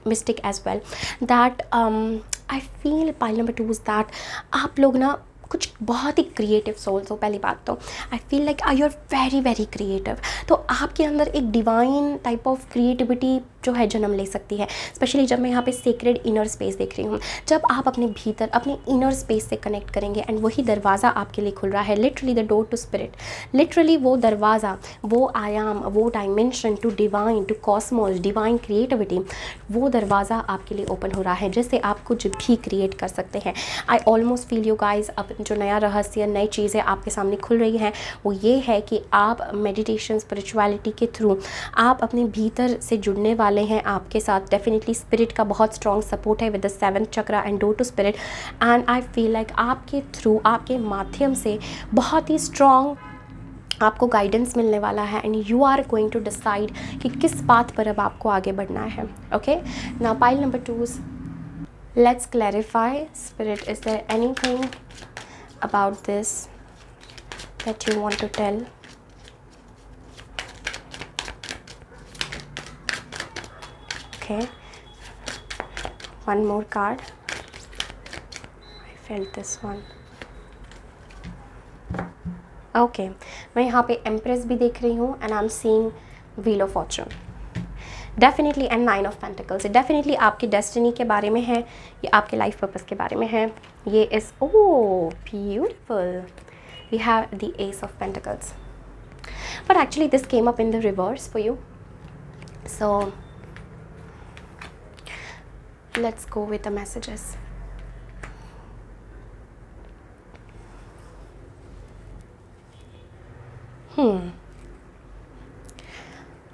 S1: mystic as well that I feel pile number 2 that आप लोग ना कुछ बहुत ही क्रिएटिव सोल्स हो। पहली बात तो I feel like you are very very creative, तो आपके अंदर एक डिवाइन टाइप ऑफ क्रिएटिविटी जो है जन्म ले सकती है। स्पेशली जब मैं यहाँ पे सेक्रेड इनर स्पेस देख रही हूँ, जब आप अपने भीतर अपने इनर स्पेस से कनेक्ट करेंगे एंड वही दरवाज़ा आपके लिए खुल रहा है, literally the door to spirit, literally वो दरवाज़ा, वो आयाम, वो dimension to divine, to cosmos, divine creativity, वो दरवाज़ा आपके लिए ओपन हो रहा है जिससे आप कुछ भी क्रिएट कर सकते हैं। I almost feel you guys, अब जो नया रहस्य, नई चीज़ें आपके सामने खुल रही हैं वो ये है कि आप मेडिटेशन, स्पिरिचुअलिटी के थ्रू आप अपने भीतर से जुड़ने वाले हैं। आपके साथ डेफिनेटली स्पिरिट का बहुत स्ट्रॉन्ग सपोर्ट है with the 7th chakra and door to spirit. And I feel like आपके थ्रू, आपके माध्यम से बहुत ही स्ट्रॉन्ग आपको गाइडेंस मिलने वाला है and you are going to decide कि किस बात पर अब आपको आगे बढ़ना है। Okay, now pile number 2, let's clarify spirit, is there anything about this that you want to tell? Okay, one more card. I felt this one. Okay, मैं यहाँ पे एम्प्रेस भी देख रही हूँ and I am seeing wheel of Fortune definitely and 9 of pentacles. Definitely आपकी destiny के बारे में है, ये आपके लाइफ पर्पस के बारे में है। ये इस oh beautiful, we have the ace of pentacles, but actually this came up in the reverse for you, so let's go with the messages.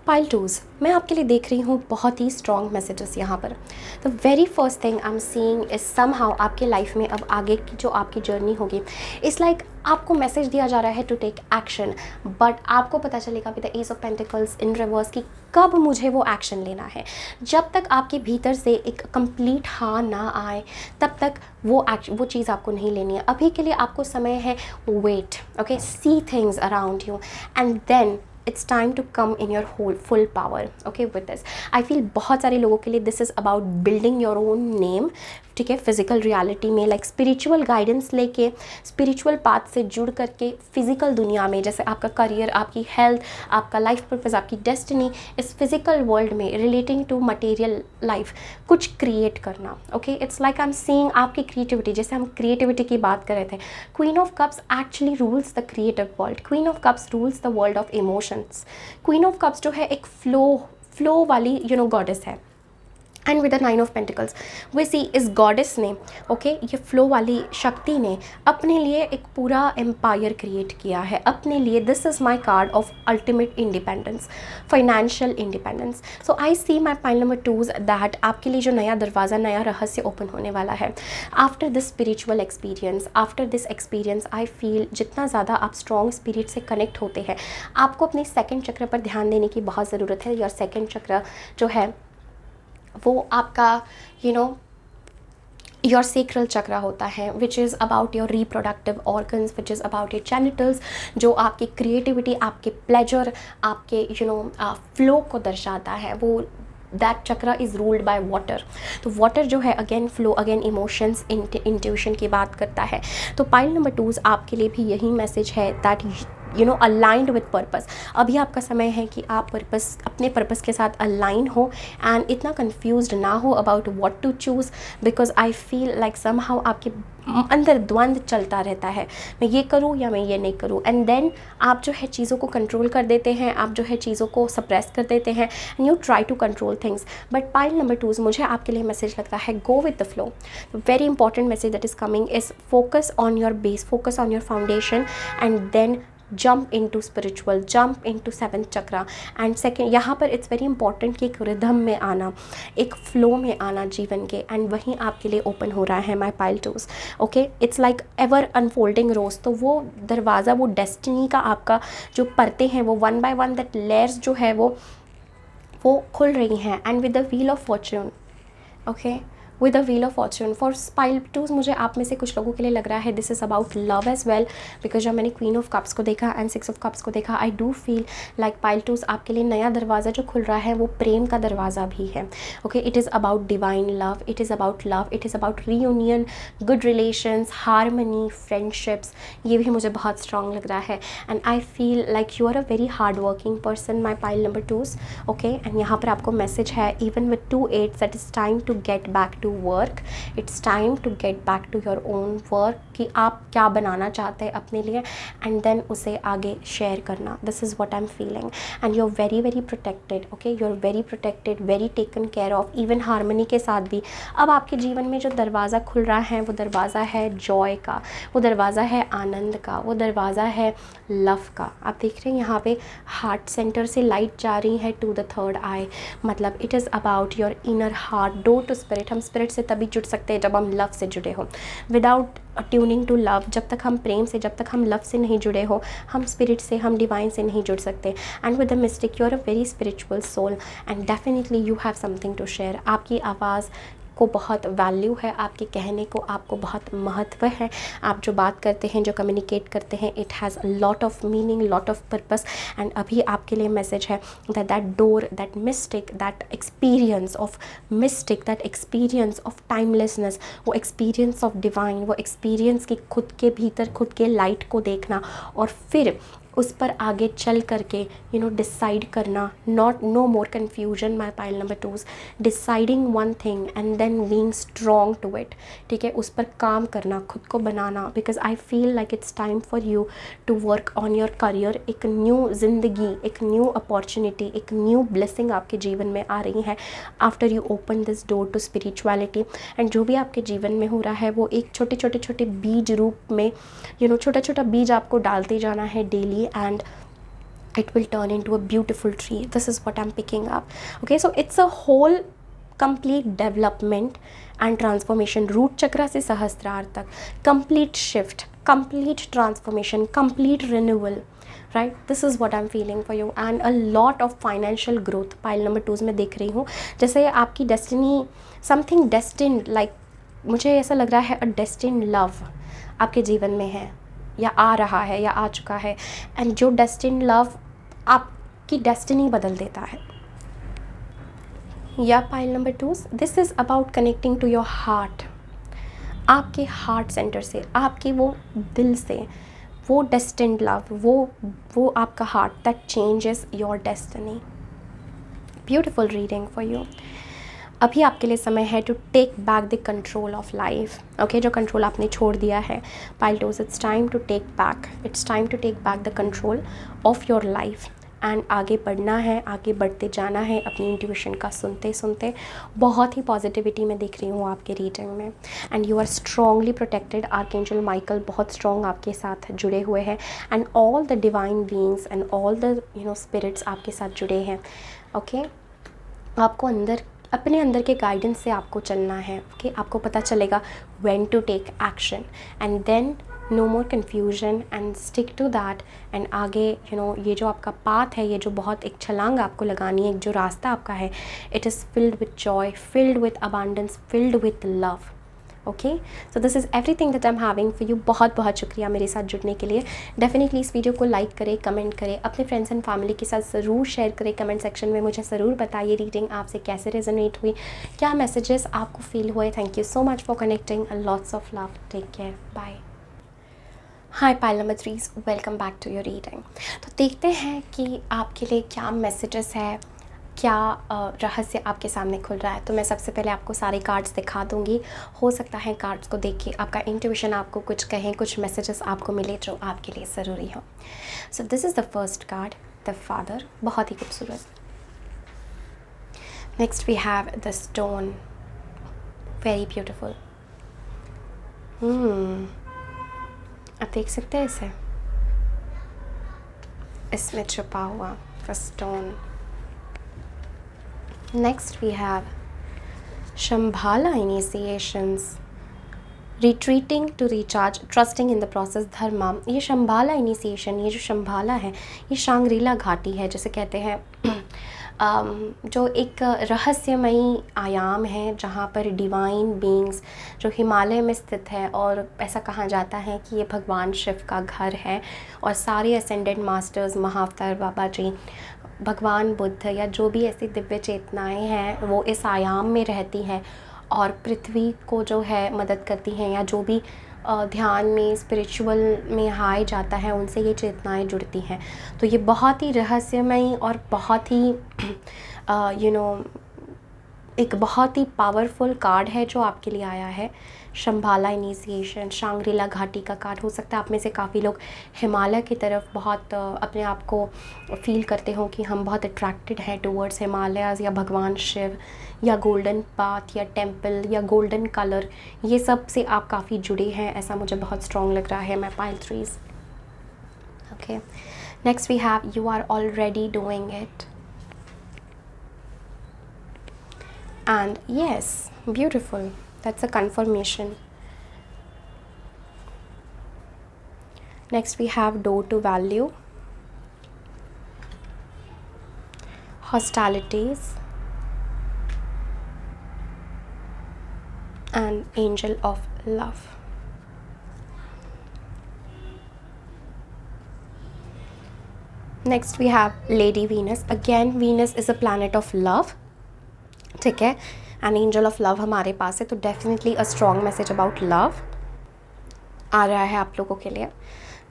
S1: Pile twos, मैं आपके लिए देख रही हूँ बहुत ही स्ट्रॉन्ग मैसेजेस यहाँ पर। The very first thing I am seeing is somehow आपके लाइफ में अब आगे की जो आपकी जर्नी होगी, इट्स लाइक आपको मैसेज दिया जा रहा है टू टेक एक्शन, बट आपको पता चलेगा with the ace of pentacles in reverse कि कब मुझे वो एक्शन लेना है। जब तक आपके भीतर से एक कंप्लीट हाँ ना आए तब तक वो चीज़ आपको नहीं लेनी है। अभी के लिए आपको समय है wait, okay, see things around you and then it's time to come in your whole full power, okay, with this I feel बहुत सारे लोगों के लिए this is about building your own name, ठीक है, फिजिकल रियलिटी में, like spiritual guidance लेके, spiritual path से जुड़ करके फिजिकल दुनिया में, जैसे आपका करियर, आपकी हेल्थ, आपका लाइफ पर्पस, आपकी डेस्टिनी, इस फिजिकल वर्ल्ड में रिलेटिंग टू मटेरियल लाइफ कुछ क्रिएट करना, okay. It's like I am seeing आपकी क्रिएटिविटी, जैसे हम क्रिएटिविटी की बात कर रहे थे, queen of cups actually rules the creative world, queen of cups rules the world of emotions. Queen of cups जो है एक फ्लो वाली गॉडेस है। And with the 9 of pentacles we see इस गॉडेस ने, ओके, ये फ्लो वाली शक्ति ने अपने लिए एक पूरा एम्पायर क्रिएट किया है अपने लिए। This is my card of ultimate independence, financial independence. So I see my pile number 2 that आपके लिए जो नया दरवाज़ा, नया रहस्य ओपन होने वाला है after this spiritual experience. After this experience I feel जितना ज़्यादा आप स्ट्रॉन्ग स्पिरिट से कनेक्ट होते हैं, आपको अपने सेकेंड चक्र पर ध्यान देने की बहुत ज़रूरत है। योर सेकेंड चक्र जो है वो आपका योर सेक्रल चक्र होता है, which is about your reproductive organs, which is about your genitals, जो आपकी क्रिएटिविटी, आपके प्लेजर, आपके फ्लो को दर्शाता है। वो दैट चक्र इज़ रूल्ड बाय वाटर। तो वाटर जो है again flow, again emotions, intuition की बात करता है। तो पाइल नंबर 2 आपके लिए भी यही मैसेज है दैट अलाइंड विद पर्पस। अभी आपका समय है कि आप अपने पर्पस के साथ अलाइन हो एंड इतना कंफ्यूज्ड ना हो about what to choose, because I feel like somehow आपके अंदर द्वंद्व चलता रहता है, मैं ये करूँ या मैं ये नहीं करूँ। एंड देन आप जो है चीज़ों को कंट्रोल कर देते हैं, आप जो है चीज़ों को सप्रेस कर देते हैं and you try to control things. But pile number 2 मुझे आपके लिए मैसेज लगता है go with the flow. Very important message that is coming is focus on your base, focus on your foundation and then jump into spiritual, jump into 7th chakra. And second यहाँ पर it's very important कि एक rhythm में आना, एक flow में आना जीवन के, एंड वहीं आपके लिए ओपन हो रहा है my pile 2। Okay, it's like ever unfolding rose. तो वो दरवाज़ा, वो डेस्टिनी का आपका जो परतें हैं, वो 1 by 1 दैट लेयर्स जो है वो खुल रही हैं। And with the wheel of Fortune, okay, with the wheel of Fortune for pile 2 मुझे आप में से कुछ लोगों के लिए लग रहा है this is about love as well, because जब मैंने क्वीन ऑफ कप्स को देखा एंड 6 ऑफ कप्स को देखा, आई डू फील लाइक पाइल 2 आपके लिए नया दरवाज़ा जो खुल रहा है वो प्रेम का दरवाज़ा भी है। Okay, it is about divine love, it is about love, it is about reunion, good relations, harmony, friendships, ये भी मुझे बहुत स्ट्रॉन्ग लग रहा है। And I feel like you are a very hard working person my pile number 2। Okay, and यहाँ पर आपको मैसेज है even with 2 8 that is time to get back to work, it's time to get back to your own work, कि आप क्या बनाना चाहते हैं अपने लिए एंड देन उसे आगे शेयर करना। This is what I am feeling and you are very very protected. Okay, you are very protected, very taken care of, even harmony के साथ भी। अब आपके जीवन में जो दरवाज़ा खुल रहा है वो दरवाज़ा है जॉय का, वो दरवाज़ा है आनंद का, वो दरवाज़ा है लव का। आप देख रहे हैं यहाँ पे हार्ट सेंटर से लाइट जा रही है टू द 3rd आई, मतलब it is about your inner heart, door to spirit. हम स्पिरिट से तभी जुड़ सकते हैं जब हम लव से जुड़े हो। विदाउट ट्यूनिंग टू लव, जब तक हम प्रेम से, जब तक हम लव से नहीं जुड़े हो, हम स्पिरिट से, हम डिवाइन से नहीं जुड़ सकते। And with the mystic you are a very spiritual soul and definitely you have something to share. आपकी आवाज़ को बहुत वैल्यू है, आपके कहने को आपको बहुत महत्व है। आप जो बात करते हैं, जो कम्युनिकेट करते हैं, it has a lot of meaning, lot of purpose. And अभी आपके लिए मैसेज है that door, that mistake, that experience of mistake, that experience of timelessness, वो एक्सपीरियंस ऑफ डिवाइन, वो एक्सपीरियंस की खुद के भीतर खुद के लाइट को देखना और फिर उस पर आगे चल करके डिसाइड करना। Not no more confusion my pile number 2, deciding one thing and then being strong to it. ठीक है, उस पर काम करना, खुद को बनाना, because I feel like it's time for you to work on your career. एक न्यू ज़िंदगी, एक न्यू अपॉर्चुनिटी, एक न्यू ब्लेसिंग आपके जीवन में आ रही है after you open this door to spirituality. And जो भी आपके जीवन में हो रहा है वो एक छोटे छोटे छोटे बीज रूप में छोटा छोटा बीज आपको डालते जाना है daily, and it will turn into a beautiful tree. This is what I'm picking up. Okay, so it's a whole complete development and transformation. root chakra से सहस्त्रार तक complete shift, complete transformation, complete renewal, right? This is what I'm feeling for you and a lot of financial growth. pile number 2 में देख रही हूँ जैसे आपकी destiny, something destined, like मुझे ऐसा लग रहा है a destined love आपके जीवन में है या आ रहा है या आ चुका है। एंड जो डेस्टिन लव आप आपकी डेस्टिनी बदल देता है। या pile number 2, this is about connecting to your heart. आपके हार्ट सेंटर से, आपके वो दिल से, वो डेस्टिन्ड लव, वो आपका heart that changes your destiny. Beautiful reading for you. अभी आपके लिए समय है to take back the control of life. Okay, जो कंट्रोल आपने छोड़ दिया है, pile 2, it's time to take back, it's time to take back the control of your life and आगे बढ़ना है, आगे बढ़ते जाना है अपनी इंट्यूशन का सुनते सुनते। बहुत ही पॉजिटिविटी में दिख रही हूँ आपके रीडिंग में। And you are strongly protected. Archangel Michael बहुत स्ट्रॉन्ग आपके साथ जुड़े हुए हैं and all the divine beings and all the spirits आपके साथ जुड़े हैं। ओके, आपको अपने अंदर के गाइडेंस से आपको चलना है। ओके, आपको पता चलेगा when to take action and then no more confusion and stick to that. And आगे ये जो आपका पाथ है, ये जो बहुत एक छलांग आपको लगानी है, एक जो रास्ता आपका है, it is filled with Joy, filled with abundance, filled with love. Okay, so this is everything that I am having for you. बहुत बहुत शुक्रिया मेरे साथ जुड़ने के लिए। डेफिनेटली इस वीडियो को लाइक करें, कमेंट करें, अपने फ्रेंड्स एंड फैमिली के साथ ज़रूर शेयर करें। कमेंट सेक्शन में मुझे ज़रूर बताइए रीडिंग आपसे कैसे रेजोनेट हुई, क्या मैसेजेस आपको फील हुए। Thank you so much for connecting and lots of love. Take care, bye. Hi pile number 3, welcome back to your reading. तो देखते हैं कि आपके लिए क्या मैसेजेस है, क्या रहस्य आपके सामने खुल रहा है। तो मैं सबसे पहले आपको सारे कार्ड्स दिखा दूंगी। हो सकता है कार्ड्स को देख के आपका इंट्यूशन आपको कुछ कहें, कुछ मैसेजेस आपको मिले जो आपके लिए ज़रूरी हो। So this is the first card, the father, बहुत ही खूबसूरत। Next we have the stone, very beautiful. आप देख सकते हैं इसे, इसमें छुपा हुआ the stone. Next we have Shambhala initiations, retreating to recharge, trusting in the process, धर्मा। ये शंभाला इनिशिएशन, ये जो शंभाला है, ये शांग्रीला घाटी है, जैसे कहते हैं जो एक रहस्यमयी आयाम है जहाँ पर डिवाइन बीइंग्स जो हिमालय में स्थित है, और ऐसा कहा जाता है कि ये भगवान शिव का घर है और सारे असेंडेड मास्टर्स, महाअवतार बाबा जी, भगवान बुद्ध या जो भी ऐसी दिव्य चेतनाएं हैं वो इस आयाम में रहती हैं और पृथ्वी को जो है मदद करती हैं, या जो भी ध्यान में स्पिरिचुअल में हाय जाता है उनसे ये चेतनाएं जुड़ती हैं। तो ये बहुत ही रहस्यमयी और बहुत ही एक बहुत ही पावरफुल कार्ड है जो आपके लिए आया है। शंभाला इनिशिएशन, शांग्रीला घाटी का कार्ड। हो सकता है आप में से काफ़ी लोग हिमालय की तरफ बहुत अपने आप को फील करते हो कि हम बहुत अट्रैक्टेड हैं टूवर्ड्स हिमालयाज़ या भगवान शिव या गोल्डन पाथ या टेम्पल या गोल्डन कलर, ये सब से आप काफ़ी जुड़े हैं, ऐसा मुझे बहुत स्ट्रॉन्ग लग रहा है। मैं pile 3। Okay, next we have you are already doing it and yes, beautiful, that's a confirmation. Next we have door to value, hostilities and angel of love. Next we have Lady Venus. Again, Venus is a planet of love, ठीक है, an angel of love हमारे पास है, तो definitely a strong message about love आ रहा है आप लोगों के लिए।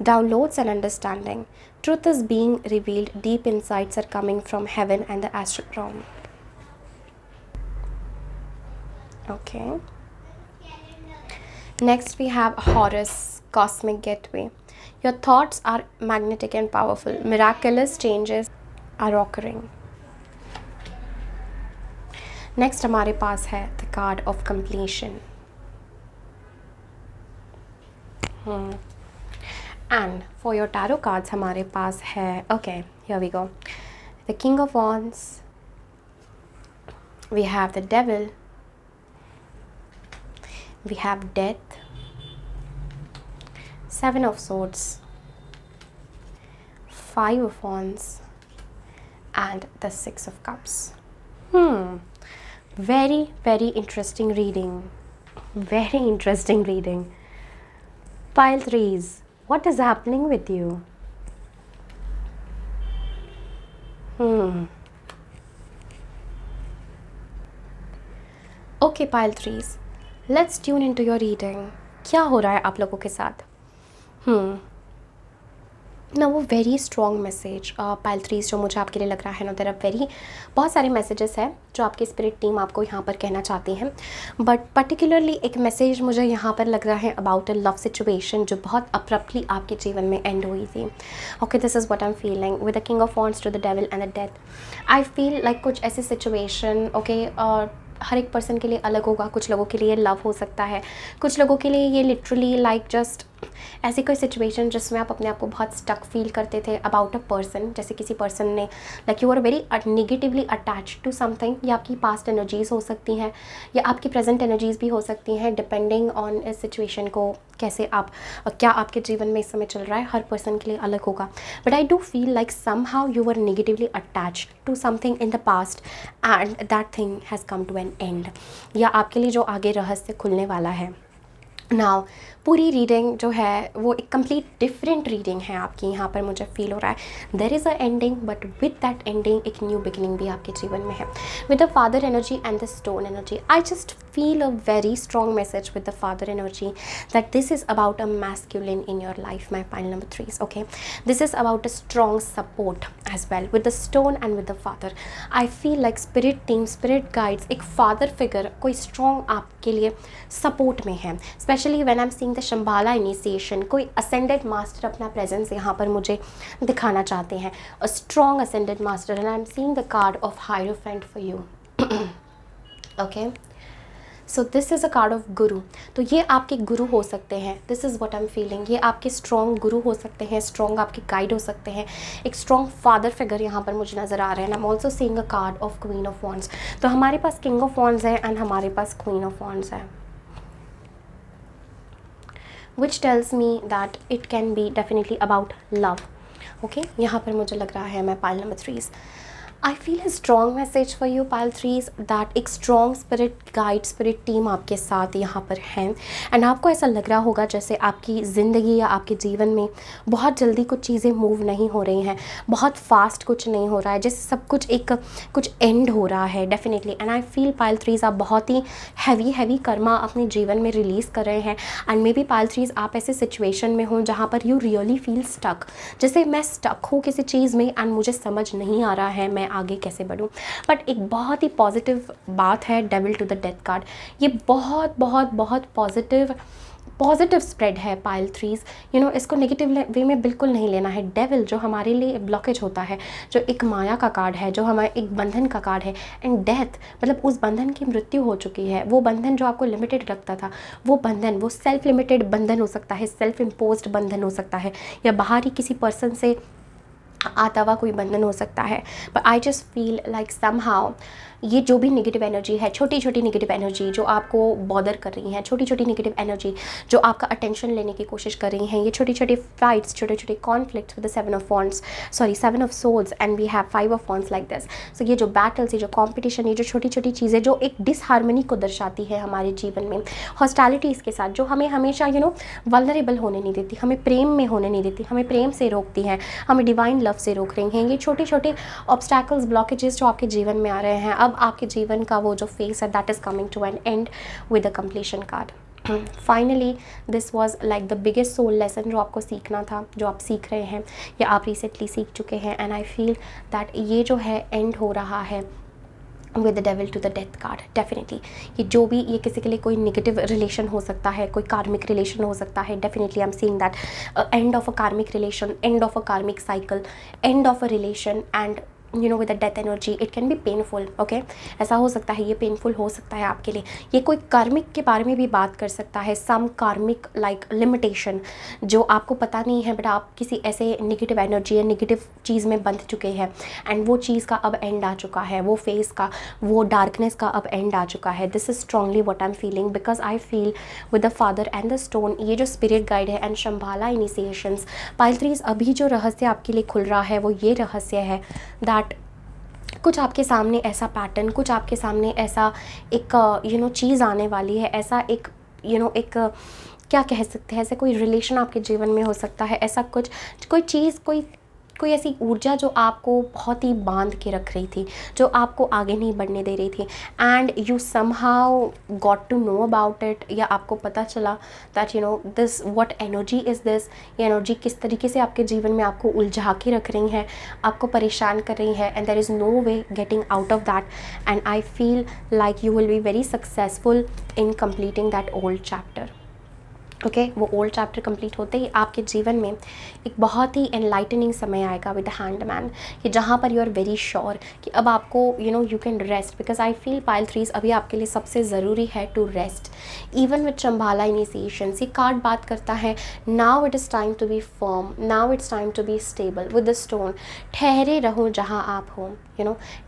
S1: Downloads and understanding, truth is being revealed, deep insights are coming from heaven and the astral realm. Okay, next we have Horus, cosmic gateway. Your thoughts are magnetic and powerful, miraculous changes are occurring. Next हमारे पास है the card of completion and for your tarot cards हमारे पास है, okay here we go, the king of wands, we have the devil, we have death, 7 of swords, 5 of wands and the 6 of cups. Very, very interesting reading. Very interesting reading. Pile 3s, what is happening with you? Okay pile threes, let's tune into your reading. क्या हो रहा है आप लोगों के साथ? ना वो very strong message pile threes जो मुझे आपके लिए लग रहा है ना, देयर आर वेरी बहुत सारे मैसेजेस हैं जो आपकी स्पिरिट टीम आपको यहाँ पर कहना चाहती हैं, बट पर्टिकुलरली एक मैसेज मुझे यहाँ पर लग रहा है अबाउट अ लव सिचुएशन जो बहुत अब्रप्टली आपके जीवन में एंड हुई थी। Okay, this is what I am feeling with the king of wands to the devil and the death. I feel like कुछ ऐसी सिचुएशन, ओके, और हर एक पर्सन के लिए अलग होगा। कुछ लोगों के लिए लव हो सकता है, कुछ लोगों के लिए ये लिटरली लाइक जस्ट ऐसी कोई सिचुएशन जिसमें आप अपने आप को बहुत स्टक फील करते थे अबाउट अ पर्सन। जैसे किसी पर्सन ने like you are very negatively attached to something. या आपकी पास्ट एनर्जीज हो सकती हैं या आपकी प्रेजेंट एनर्जीज भी हो सकती हैं, डिपेंडिंग ऑन इस सिचुएशन को कैसे आप क्या आपके जीवन में इस समय चल रहा है। हर पर्सन के लिए अलग होगा, but I do feel like somehow you are negatively attached to something in the past and that thing has come to an end. या आपके लिए जो आगे रहस्य खुलने वाला है। नाउ पूरी रीडिंग जो है वो एक कंप्लीट डिफरेंट रीडिंग है आपकी। यहाँ पर मुझे फील हो रहा है there is a ending, but with that ending एक न्यू बिगिनिंग भी आपके जीवन में है। With the father energy and the stone energy, I just feel a very strong message with the father energy that this is about a masculine in your life, my pile number 3s. Okay, this is about a strong support as well with the stone and with the father. I feel like spirit team, spirit guides, एक father figure कोई strong आपके लिए support में है। Especially when I'm seeing the Shambhala initiation, कोई ascended master अपना presence यहाँ पर मुझे दिखाना चाहते हैं, a strong ascended master, and I'm seeing the card of Hierophant for you. Okay, so this is a card of गुरु। तो ये आपके गुरु हो सकते हैं, this is what I am feeling. ये आपके स्ट्रॉन्ग गुरु हो सकते हैं, स्ट्रॉन्ग आपके गाइड हो सकते हैं। एक स्ट्रॉन्ग फादर फिगर यहाँ पर मुझे नज़र आ रहे हैं। I am also seeing a card of queen of wands. तो हमारे पास किंग ऑफ वॉन्ड्स है एंड हमारे पास क्वीन ऑफ वॉन्ड्स है, which tells me that it can be definitely about love. Okay, यहाँ पर मुझे लग रहा है मैं pile number 3s, I feel a strong message for you pile 3s that एक strong spirit guide, spirit team आपके साथ यहाँ पर हैं। एंड आपको ऐसा लग रहा होगा जैसे आपकी ज़िंदगी या आपके जीवन में बहुत जल्दी कुछ चीज़ें मूव नहीं हो रही हैं, बहुत फास्ट कुछ नहीं हो रहा है, जैसे सब कुछ एक कुछ एंड हो रहा है definitely. And I feel pile 3s आप बहुत ही हैवी कर्मा अपने जीवन में रिलीज़ कर रहे हैं। And may be pile 3s आप ऐसे सिचुएशन में हों जहाँ पर यू रियली फील स्टक, जैसे मैं स्टक हूँ किसी चीज़ में एंड मुझे समझ नहीं आ रहा है मैं आगे कैसे बढ़ूँ। बट एक बहुत ही पॉजिटिव बात है devil to the death card. ये बहुत बहुत बहुत पॉजिटिव स्प्रेड है पाइल 3s। यू नो, इसको नेगेटिव वे में बिल्कुल नहीं लेना है। डेविल जो हमारे लिए ब्लॉकेज होता है, जो एक माया का कार्ड है, जो हमारे एक बंधन का कार्ड है, एंड डेथ मतलब उस बंधन की मृत्यु हो चुकी है। वो बंधन जो आपको लिमिटेड रखता था, वो बंधन, वो सेल्फ लिमिटेड बंधन हो सकता है, सेल्फ इम्पोज्ड बंधन हो सकता है, या बाहरी किसी पर्सन से आता हुआ कोई बंधन हो सकता है। But I just feel like somehow ये जो भी नेगेटिव एनर्जी है, छोटी छोटी नेगेटिव एनर्जी जो आपको बॉदर कर रही हैं, छोटी छोटी नेगेटिव एनर्जी जो आपका अटेंशन लेने की कोशिश कर रही हैं, ये छोटी छोटी फाइट्स, छोटे छोटे conflicts with the 7 of souls and we have 5 of wands like this. So ये जो बैटल्स, ये जो कॉम्पिटिशन, ये जो छोटी छोटी चीज़ें जो एक डिसहार्मनी को दर्शाती है हमारे जीवन में, हॉस्टैलिटीज़ के साथ, जो हमें हमेशा वल्नरेबल होने नहीं देती, हमें प्रेम में होने नहीं देती, हमें प्रेम से रोकती हैं, हमें डिवाइन लव से रोक रही हैं। ये छोटे छोटे ऑब्स्टैकल्स, ब्लॉकेजेस जो आपके जीवन में आ रहे हैं, अब आपके जीवन का वो जो फेस है that is coming to an end with a completion card. Finally this was like the biggest soul lesson जो आपको सीखना था, जो आप सीख रहे हैं या आप रिसेंटली सीख चुके हैं। एंड आई फील दैट ये जो है एंड हो रहा है with the devil to the death card. Definitely ये जो भी, ये किसी के लिए कोई नेगेटिव रिलेशन हो सकता है, कोई कार्मिक रिलेशन हो सकता है। Definitely I am seeing that end of a कार्मिक रिलेशन, एंड ऑफ अ कार्मिक cycle, end of a relation, and with the death energy it can B painful. Okay, ऐसा हो सकता है, ये पेनफुल हो सकता है आपके लिए। ये कोई कार्मिक के बारे में भी बात कर सकता है, सम कार्मिक लाइक लिमिटेशन जो आपको पता नहीं है, बट आप किसी ऐसे नेगेटिव एनर्जी या नेगेटिव चीज़ में बंध चुके हैं एंड वो चीज़ का अब एंड आ चुका है, वो फेस का, वो डार्कनेस का अब एंड आ चुका है। This is strongly what I am feeling because I feel with the father and the stone, ये जो स्पिरिट गाइड है एंड शंभाला इनिशिएशंस, पाइल 3s अभी जो रहस्य आपके लिए खुल रहा है वो ये रहस्य है दैट कुछ आपके सामने ऐसा पैटर्न, कुछ आपके सामने ऐसा एक चीज़ आने वाली है, ऐसा एक एक क्या कह सकते हैं, ऐसे कोई रिलेशन आपके जीवन में हो सकता है, ऐसा कुछ कोई चीज़, कोई कोई ऐसी ऊर्जा जो आपको बहुत ही बांध के रख रही थी, जो आपको आगे नहीं बढ़ने दे रही थी, and you somehow got to know about it, या आपको पता चला that you know this what energy is this, ये एनर्जी किस तरीके से आपके जीवन में आपको उलझा के रख रही है, आपको परेशान कर रही है, and there is no way getting out of that, and I feel like you will be very successful in completing that old chapter. Okay वो ओल्ड चैप्टर कंप्लीट होते ही आपके जीवन में एक बहुत ही एनलाइटनिंग समय आएगा विद द हैंडमैन, कि जहाँ पर यू आर वेरी श्योर कि अब आपको you can rest, because I feel pile threes अभी आपके लिए सबसे ज़रूरी है to rest. Even with Shambhala initiation, ये कार्ड बात करता है now it is time to be firm, now it's time to be stable with the stone. ठहरे रहो जहाँ आप हो,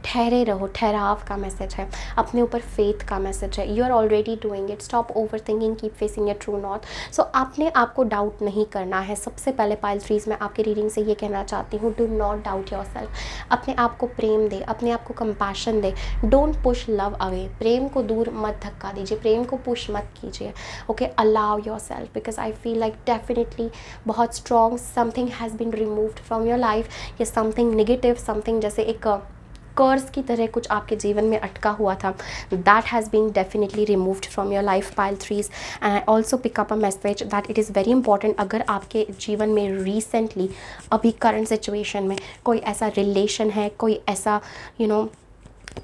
S1: ठहरे रहो, ठहराव का मैसेज है, अपने ऊपर फेथ का मैसेज है। You are already doing it, stop over thinking, keep facing your true north. So आपने आपको डाउट नहीं करना है। सबसे पहले पाइल थ्रीज में आपकी रीडिंग से ये कहना चाहती हूँ, do not doubt yourself. अपने आप को प्रेम दे, अपने आप को कंपैशन दे, डोंट पुश लव अवे। प्रेम को दूर मत धक्का दीजिए, प्रेम को पुश मत कीजिए। Okay, allow yourself, because I feel like definitely बहुत strong something has been removed from your life, या समथिंग नेगेटिव, समथिंग जैसे एक कर्स की तरह कुछ आपके जीवन में अटका हुआ था, that has been definitely removed from your life pile threes. And I also pick up a message that it is very important, अगर आपके जीवन में रिसेंटली अभी करंट सिचुएशन में कोई ऐसा रिलेशन है, कोई ऐसा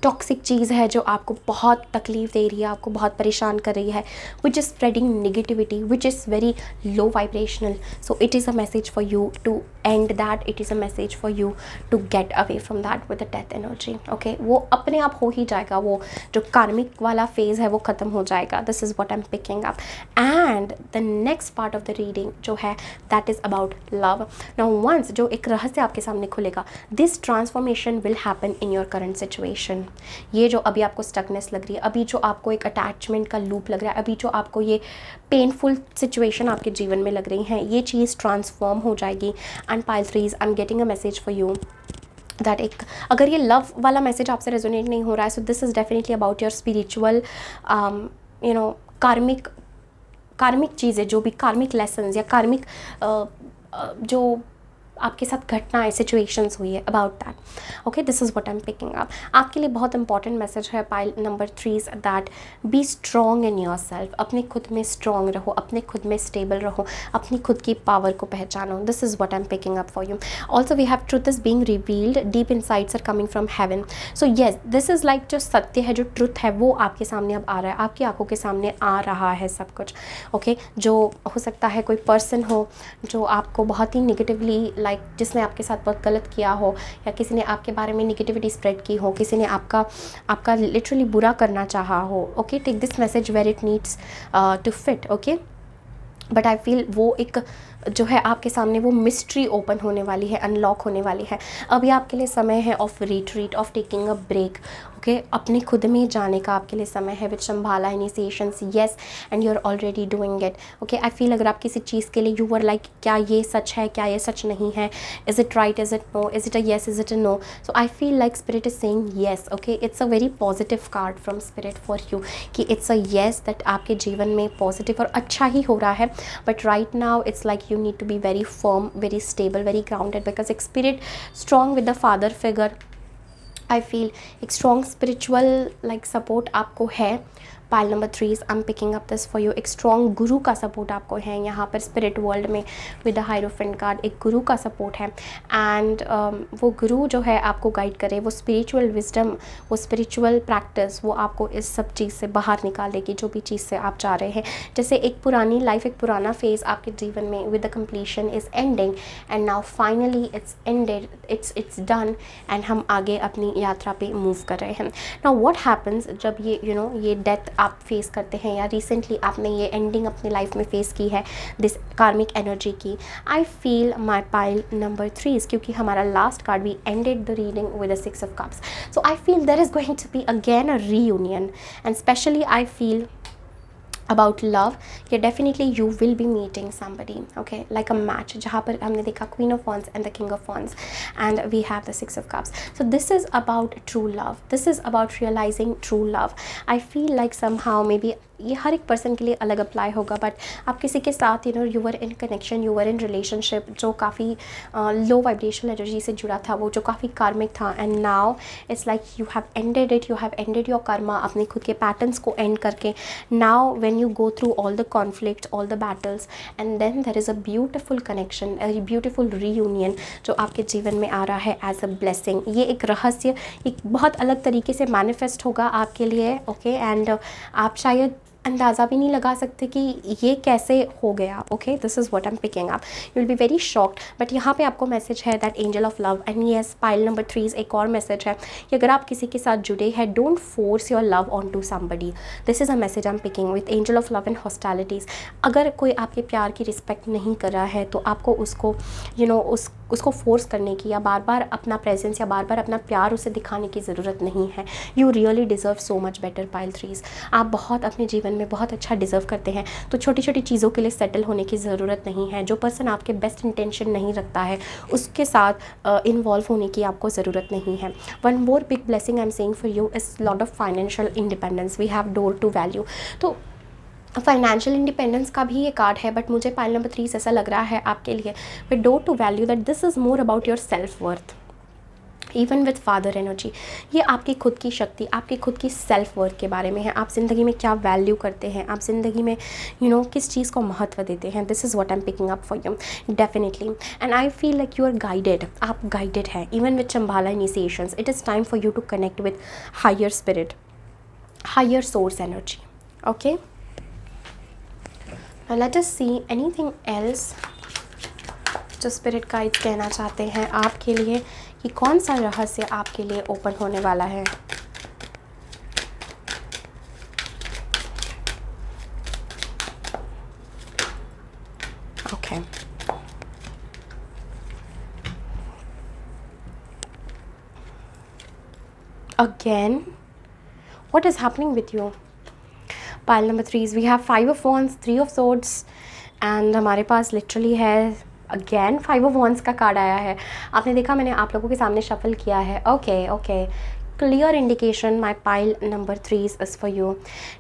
S1: टॉक्सिक चीज़ है जो आपको बहुत तकलीफ दे रही है, आपको बहुत परेशान कर रही है, which is spreading negativity, which is very low vibrational, so it is a message for you to end that, it is a message for you to get away from that with the death energy. Okay, वो अपने आप हो ही जाएगा, वो जो कार्मिक वाला phase है वो ख़त्म हो जाएगा। This is what I am picking up. And the next part of the reading जो है that is about love. Now once जो एक रहस्य आपके सामने खुलेगा, this transformation will happen in your current situation. ये जो अभी आपको स्टकनेस लग रही है, अभी जो आपको एक अटैचमेंट का लूप लग रहा है, अभी जो आपको ये पेनफुल सिचुएशन आपके जीवन में लग रही हैं, ये चीज़ ट्रांसफॉर्म हो जाएगी। And pile threes, I am getting a message for you that एक, अगर ये लव वाला मैसेज आपसे रेजोनेट नहीं हो रहा है, सो this is definitely about your spiritual कार्मिक चीज़ें, जो भी कार्मिक लेसन्स या कार्मिक जो आपके साथ घटनाएं, सिचुएशंस हुई है, about that. Okay, this is what I am picking up. आपके लिए बहुत इंपॉर्टेंट मैसेज है pile number threes, that be strong in your self. अपने खुद में स्ट्रॉन्ग रहो, अपने खुद में स्टेबल रहो, अपनी खुद की पावर को पहचानो। This is what I am picking up for you. Also we have truth is being revealed, deep insights are coming from heaven. So yes, this is like जो सत्य है, जो ट्रुथ है, वो आपके सामने अब आ रहा है, आपकी आंखों के सामने आ रहा है सब कुछ। ओके, जो हो सकता है कोई पर्सन हो जो आपको बहुत ही निगेटिवली जिसने आपके साथ बहुत गलत किया हो, या किसी ने आपके बारे में निगेटिविटी स्प्रेड की हो, किसी ने आपका लिटरली बुरा करना चाहा हो। Okay, take this message where it needs to fit. Okay, but I feel वो एक जो है आपके सामने वो मिस्ट्री ओपन होने वाली है, अनलॉक होने वाली है। अभी आपके लिए समय है of retreat, of taking a break. Okay, अपने खुद में जाने का आपके लिए समय है with Shambhala initiations. Yes, and you are already doing it. Okay, I feel अगर आप किसी चीज़ के लिए यू वर लाइक, क्या ये सच है, क्या ये सच नहीं है, is it right, is it no, is it a yes, is it a no. So I feel like spirit is saying yes. Okay, it's a very positive card from spirit for you, कि it's a yes that आपके जीवन में positive और अच्छा ही हो रहा है। But right now it's like you need to be very firm, very stable, very grounded, because एक spirit strong with the father figure, I feel एक strong spiritual like support आपको है। Pile number threes, I am picking up this for you. एक strong गुरु का support आपको है यहाँ पर स्पिरिट वर्ल्ड में विद द हायरोफेंट कार्ड, एक गुरु का सपोर्ट है। एंड वो गुरु जो है आपको गाइड करे, वो स्पिरिचुअल विजडम, वो स्पिरिचुअल प्रैक्टिस, वो आपको इस सब चीज़ से बाहर निकालेगी, जो भी चीज़ से आप जा रहे हैं। जैसे एक पुरानी लाइफ, एक पुराना फेज़ आपके जीवन में with the completion is ending, and now finally it's ended, it's done, and हम आगे अपनी यात्रा पे मूव कर रहे हैं। नाउ व्हाट हैपन्स जब ये ये डेथ आप फेस करते हैं, या रिसेंटली आपने ये एंडिंग अपनी लाइफ में फेस की है, दिस कार्मिक एनर्जी की। I feel my pile number threes, क्योंकि हमारा last card we ended the reading with the 6 of Cups. So I feel there is going to be again a reunion, and especially I feel about love, yeah, definitely you will be meeting somebody, okay, like a match, जहाँ पर हमने देखा Queen of Wands and the King of Wands, and we have the 6 of Cups. So this is about true love, this is about realizing true love. I feel like somehow maybe ये हर एक person के लिए अलग apply होगा, but आप किसी के साथ you are in connection, you are in relationship जो काफ़ी लो वाइब्रेशनल एनर्जी से जुड़ा था, वो जो काफ़ी कार्मिक था, and now it's like you have ended it, you have ended your karma अपने खुद के पैटर्न्स को एंड करके. Now when you go through all the conflict, all the battles, and then there is a beautiful connection, a beautiful reunion जो आपके जीवन में आ रहा है एज अ ब्लेसिंग. ये एक रहस्य एक बहुत अलग तरीके से मैनिफेस्ट होगा आपके लिए. ओके, एंड आप शायद अंदाज़ा भी नहीं लगा सकते कि ये कैसे हो गया. Okay, this is what I am picking up. You will be very shocked, but यहाँ पे आपको मैसेज है that angel of love. And yes, pile number 3 एक और मैसेज है कि अगर आप किसी के साथ जुड़े हैं, don't force your love on to somebody. This is a message I am picking with angel of love and hostilities. अगर कोई आपके प्यार की रिस्पेक्ट नहीं कर रहा है तो आपको उसको उसको फोर्स करने की या बार बार अपना प्रेजेंस या बार बार अपना प्यार उसे दिखाने की ज़रूरत नहीं है. You really deserve so much better pile 3. आप बहुत अपने जीवन में बहुत अच्छा डिज़र्व करते हैं, तो छोटी छोटी चीज़ों के लिए सेटल होने की ज़रूरत नहीं है. जो पर्सन आपके बेस्ट इंटेंशन नहीं रखता है उसके साथ इन्वॉल्व होने की आपको ज़रूरत नहीं है. One more big blessing I am saying for you is lot of financial independence. We have door to value. तो फाइनेंशियल इंडिपेंडेंस का भी ये कार्ड है, बट मुझे पाइल नंबर 3 ऐसा लग रहा है आपके लिए with door to value that this is more about your self worth. Even with father energy, ये आपकी खुद की शक्ति, आपकी खुद की सेल्फ वर्थ के बारे में है. आप ज़िंदगी में क्या वैल्यू करते हैं, आप ज़िंदगी में किस चीज़ को महत्व देते हैं. This is what I am picking up for you definitely. And I feel like you are guided. आप गाइडेड हैं इवन विथ चंबाला initiations. It is time for you to connect with higher spirit, higher source energy. Okay, now let us see anything else जो spirit guides कहना चाहते हैं आपके लिए कि कौन सा रहस्य आपके लिए ओपन होने वाला है. Okay, again what is happening with you? Pile number 3 we have 5 of wands, 3 of swords, and हमारे पास लिटरली है अगेन 5 ऑफ वॉन्ड्स का कार्ड आया है. आपने देखा मैंने आप लोगों के सामने शफल किया है. Okay, clear indication my pile number 3 is for you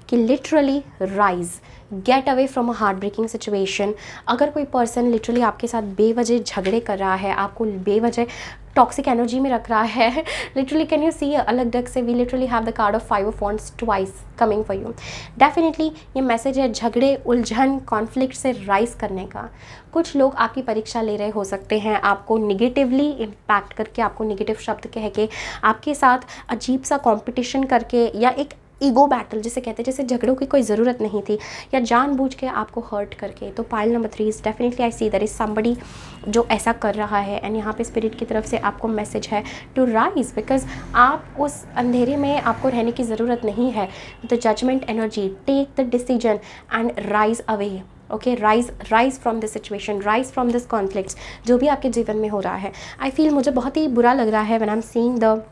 S1: कि literally rise, get away from a heart breaking situation. अगर कोई पर्सन लिटरली आपके साथ बेवजह झगड़े कर रहा है, आपको बेवजह टॉक्सिक एनर्जी में रख रहा है, लिटरली कैन यू सी अलग डग से we literally have the card of 5 of wands twice coming for you. Definitely ये मैसेज है झगड़े, उलझन, कॉन्फ्लिक्ट से राइज करने का. कुछ लोग आपकी परीक्षा ले रहे हो सकते हैं, आपको निगेटिवली इम्पैक्ट करके, आपको निगेटिव शब्द कह के, आपके साथ अजीब सा कॉम्पिटिशन करके, या एक ईगो बैटल जिसे कहते हैं, जैसे झगड़ों की कोई ज़रूरत नहीं थी, या जानबूझ के आपको हर्ट करके. तो pile number 3 is definitely I see that is somebody जो ऐसा कर रहा है. एंड यहाँ पे स्पिरिट की तरफ से आपको मैसेज है टू राइज, बिकॉज आप उस अंधेरे में आपको रहने की ज़रूरत नहीं है. The judgment energy, take the decision and rise away. Okay, rise from this situation, rise from this conflicts जो भी आपके जीवन में हो रहा है. आई फील मुझे बहुत ही बुरा लग रहा है when I am seeing the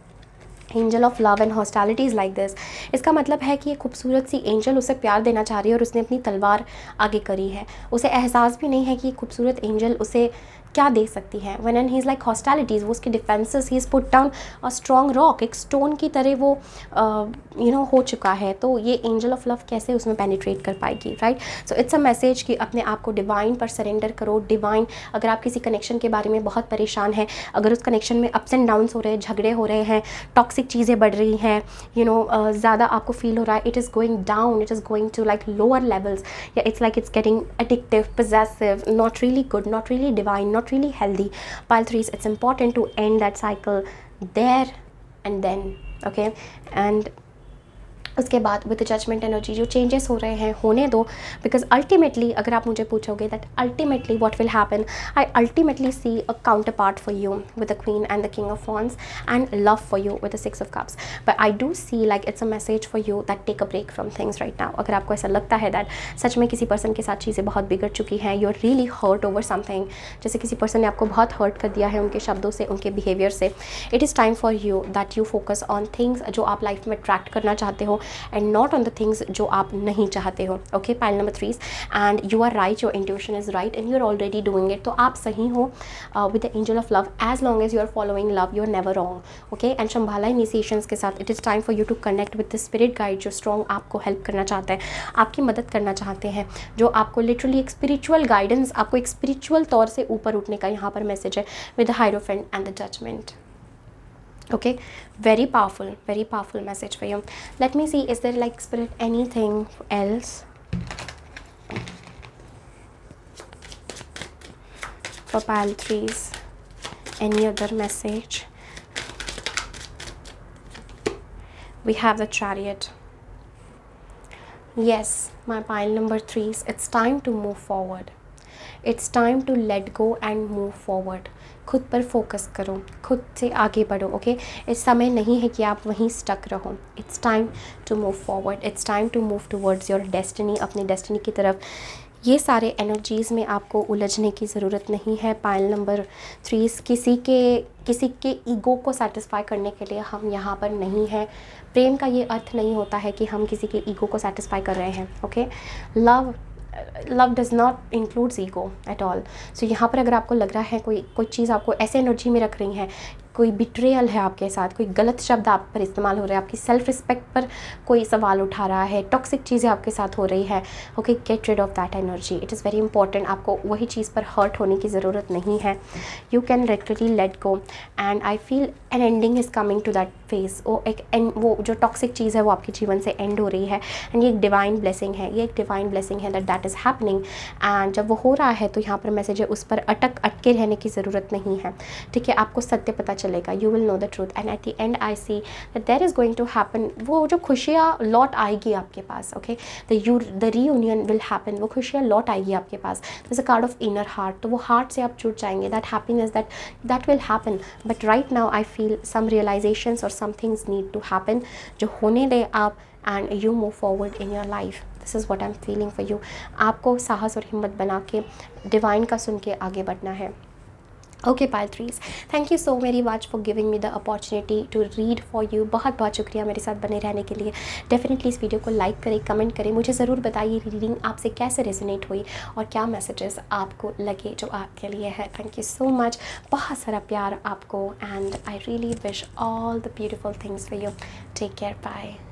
S1: angel of love and hostilities like this. इसका मतलब है कि ये खूबसूरत सी एंजल उसे प्यार देना चाह रही है और उसने अपनी तलवार आगे करी है. उसे एहसास भी नहीं है कि ये खूबसूरत एंजल उसे क्या दे सकती है. When and he is like hostilities, वो उसके defences, he is put down a strong rock, एक स्टोन की तरह वो हो चुका है. तो ये एंजल ऑफ लव कैसे उसमें पेनिट्रेट कर पाएगी, right. So it's a message कि अपने आप को डिवाइन पर सरेंडर करो. डिवाइन, अगर आप किसी कनेक्शन के बारे में बहुत परेशान हैं, अगर उस कनेक्शन में अप्स एंड डाउन्स हो रहे हैं, झगड़े हो रहे हैं, टॉक्सिक चीज़ें बढ़ रही हैं, ज़्यादा आपको फील हो रहा है, it is going down, it is going to like lower levels, या it's like it's getting addictive, possessive, not really good, not really divine, not really healthy. Pile 3, it's important to end that cycle there and then. Okay, and उसके बाद with judgement energy जो changes हो रहे हैं होने दो, because ultimately अगर आप मुझे पूछोगे that ultimately what will happen, I ultimately see a counterpart for you with the queen and the king of wands and love for you with the 6 of cups. But I do see like it's a message for you that take a break from things right now. अगर आपको ऐसा लगता है that such में किसी person के साथ चीज़ें बहुत बिगड़ चुकी हैं, you are really hurt over something, जैसे किसी पर्सन ने आपको बहुत हर्ट कर दिया है उनके शब्दों से, उनके बिहेवियर से, it is time for you that you focus on things जो आप लाइफ में अट्रैक्ट करना चाहते हो, and not on the things जो आप नहीं चाहते हो. Okay, pile number 3, and you are right, your intuition is right and you are already doing it. तो आप सही हो with the angel of love. As long as you are following love, you are never wrong. Okay, and Shambhala initiations के साथ it is time for you to connect with the spirit guide जो strong आपको help करना चाहता है, आपकी मदद करना चाहते हैं, जो आपको लिटरली एक स्पिरिचुअल गाइडेंस, आपको एक स्पिरिचुअल तौर से ऊपर उठने का यहाँ पर मैसेज है with the hierophant and the judgment. Okay, very powerful message for you. Let me see, is there like spirit anything else for pile 3s? Any other message? We have the Chariot. Yes, my pile number 3s, it's time to move forward. It's time to let go and move forward. खुद पर focus करो, खुद से आगे बढ़ो. Okay, इस समय नहीं है कि आप वहीं स्टक रहो. It's time to move forward, it's time to move towards your destiny, अपनी डेस्टिनी की तरफ. ये सारे एनर्जीज़ में आपको उलझने की ज़रूरत नहीं है. पाइल नंबर 3, किसी के ईगो को सेटिस्फाई करने के लिए हम यहाँ पर नहीं हैं. प्रेम का ये अर्थ नहीं होता है कि हम किसी के ईगो को सेटिस्फाई कर रहे हैं. Okay, love does not includes ego at all. So यहाँ पर अगर आपको लग रहा है कोई चीज़ आपको ऐसे एनर्जी में रख रही है, कोई बिट्रेयल है आपके साथ, कोई गलत शब्द आप पर इस्तेमाल हो रहा है, आपकी सेल्फ रिस्पेक्ट पर कोई सवाल उठा रहा है, टॉक्सिक चीज़ें आपके साथ हो रही है. Okay, get rid of that energy. It is very important. आपको वही चीज़ पर हर्ट होने की ज़रूरत नहीं है. You can literally let go and I feel an ending is coming to that phase. वो जो टॉक्सिक चीज़ है वो आपके जीवन से एंड हो रही है एंड ये एक डिवाइन ब्लेसिंग है. ये एक डिवाइन ब्लेसिंग है दैट इज़ हैपनिंग. एंड जब वो हो रहा है तो यहाँ पर मैसेज है उस पर अटके रहने की ज़रूरत नहीं है. ठीक है, आपको सत्य पता चलेगा. You will know the truth and at the end I see that there is going to happen. वो जो खुशियाँ लौट आएगी आपके पास. Okay, the reunion will happen. वो खुशियाँ लौट आएगी आपके पास. This a card of inner heart. तो वो हार्ट से आप जुड़ जाएंगे. That happiness that will happen. But right now I feel some realisations और some things need to happen. जो होने दे आप and you move forward in your life. This is what I am feeling for you. आपको साहस और हिम्मत बना के डिवाइन का सुन के आगे बढ़ना है. Okay pile 3s, thank you so very much for giving me the opportunity to read for you. बहुत बहुत शुक्रिया मेरे साथ बने रहने के लिए. डेफिनेटली इस वीडियो को लाइक करें, कमेंट करें. मुझे ज़रूर बताइए रीडिंग आपसे कैसे रेजोनेट हुई और क्या मैसेजेस आपको लगे जो आपके लिए है. Thank you so much. बहुत सारा प्यार आपको and I really wish all the beautiful things for you. Take care. Bye.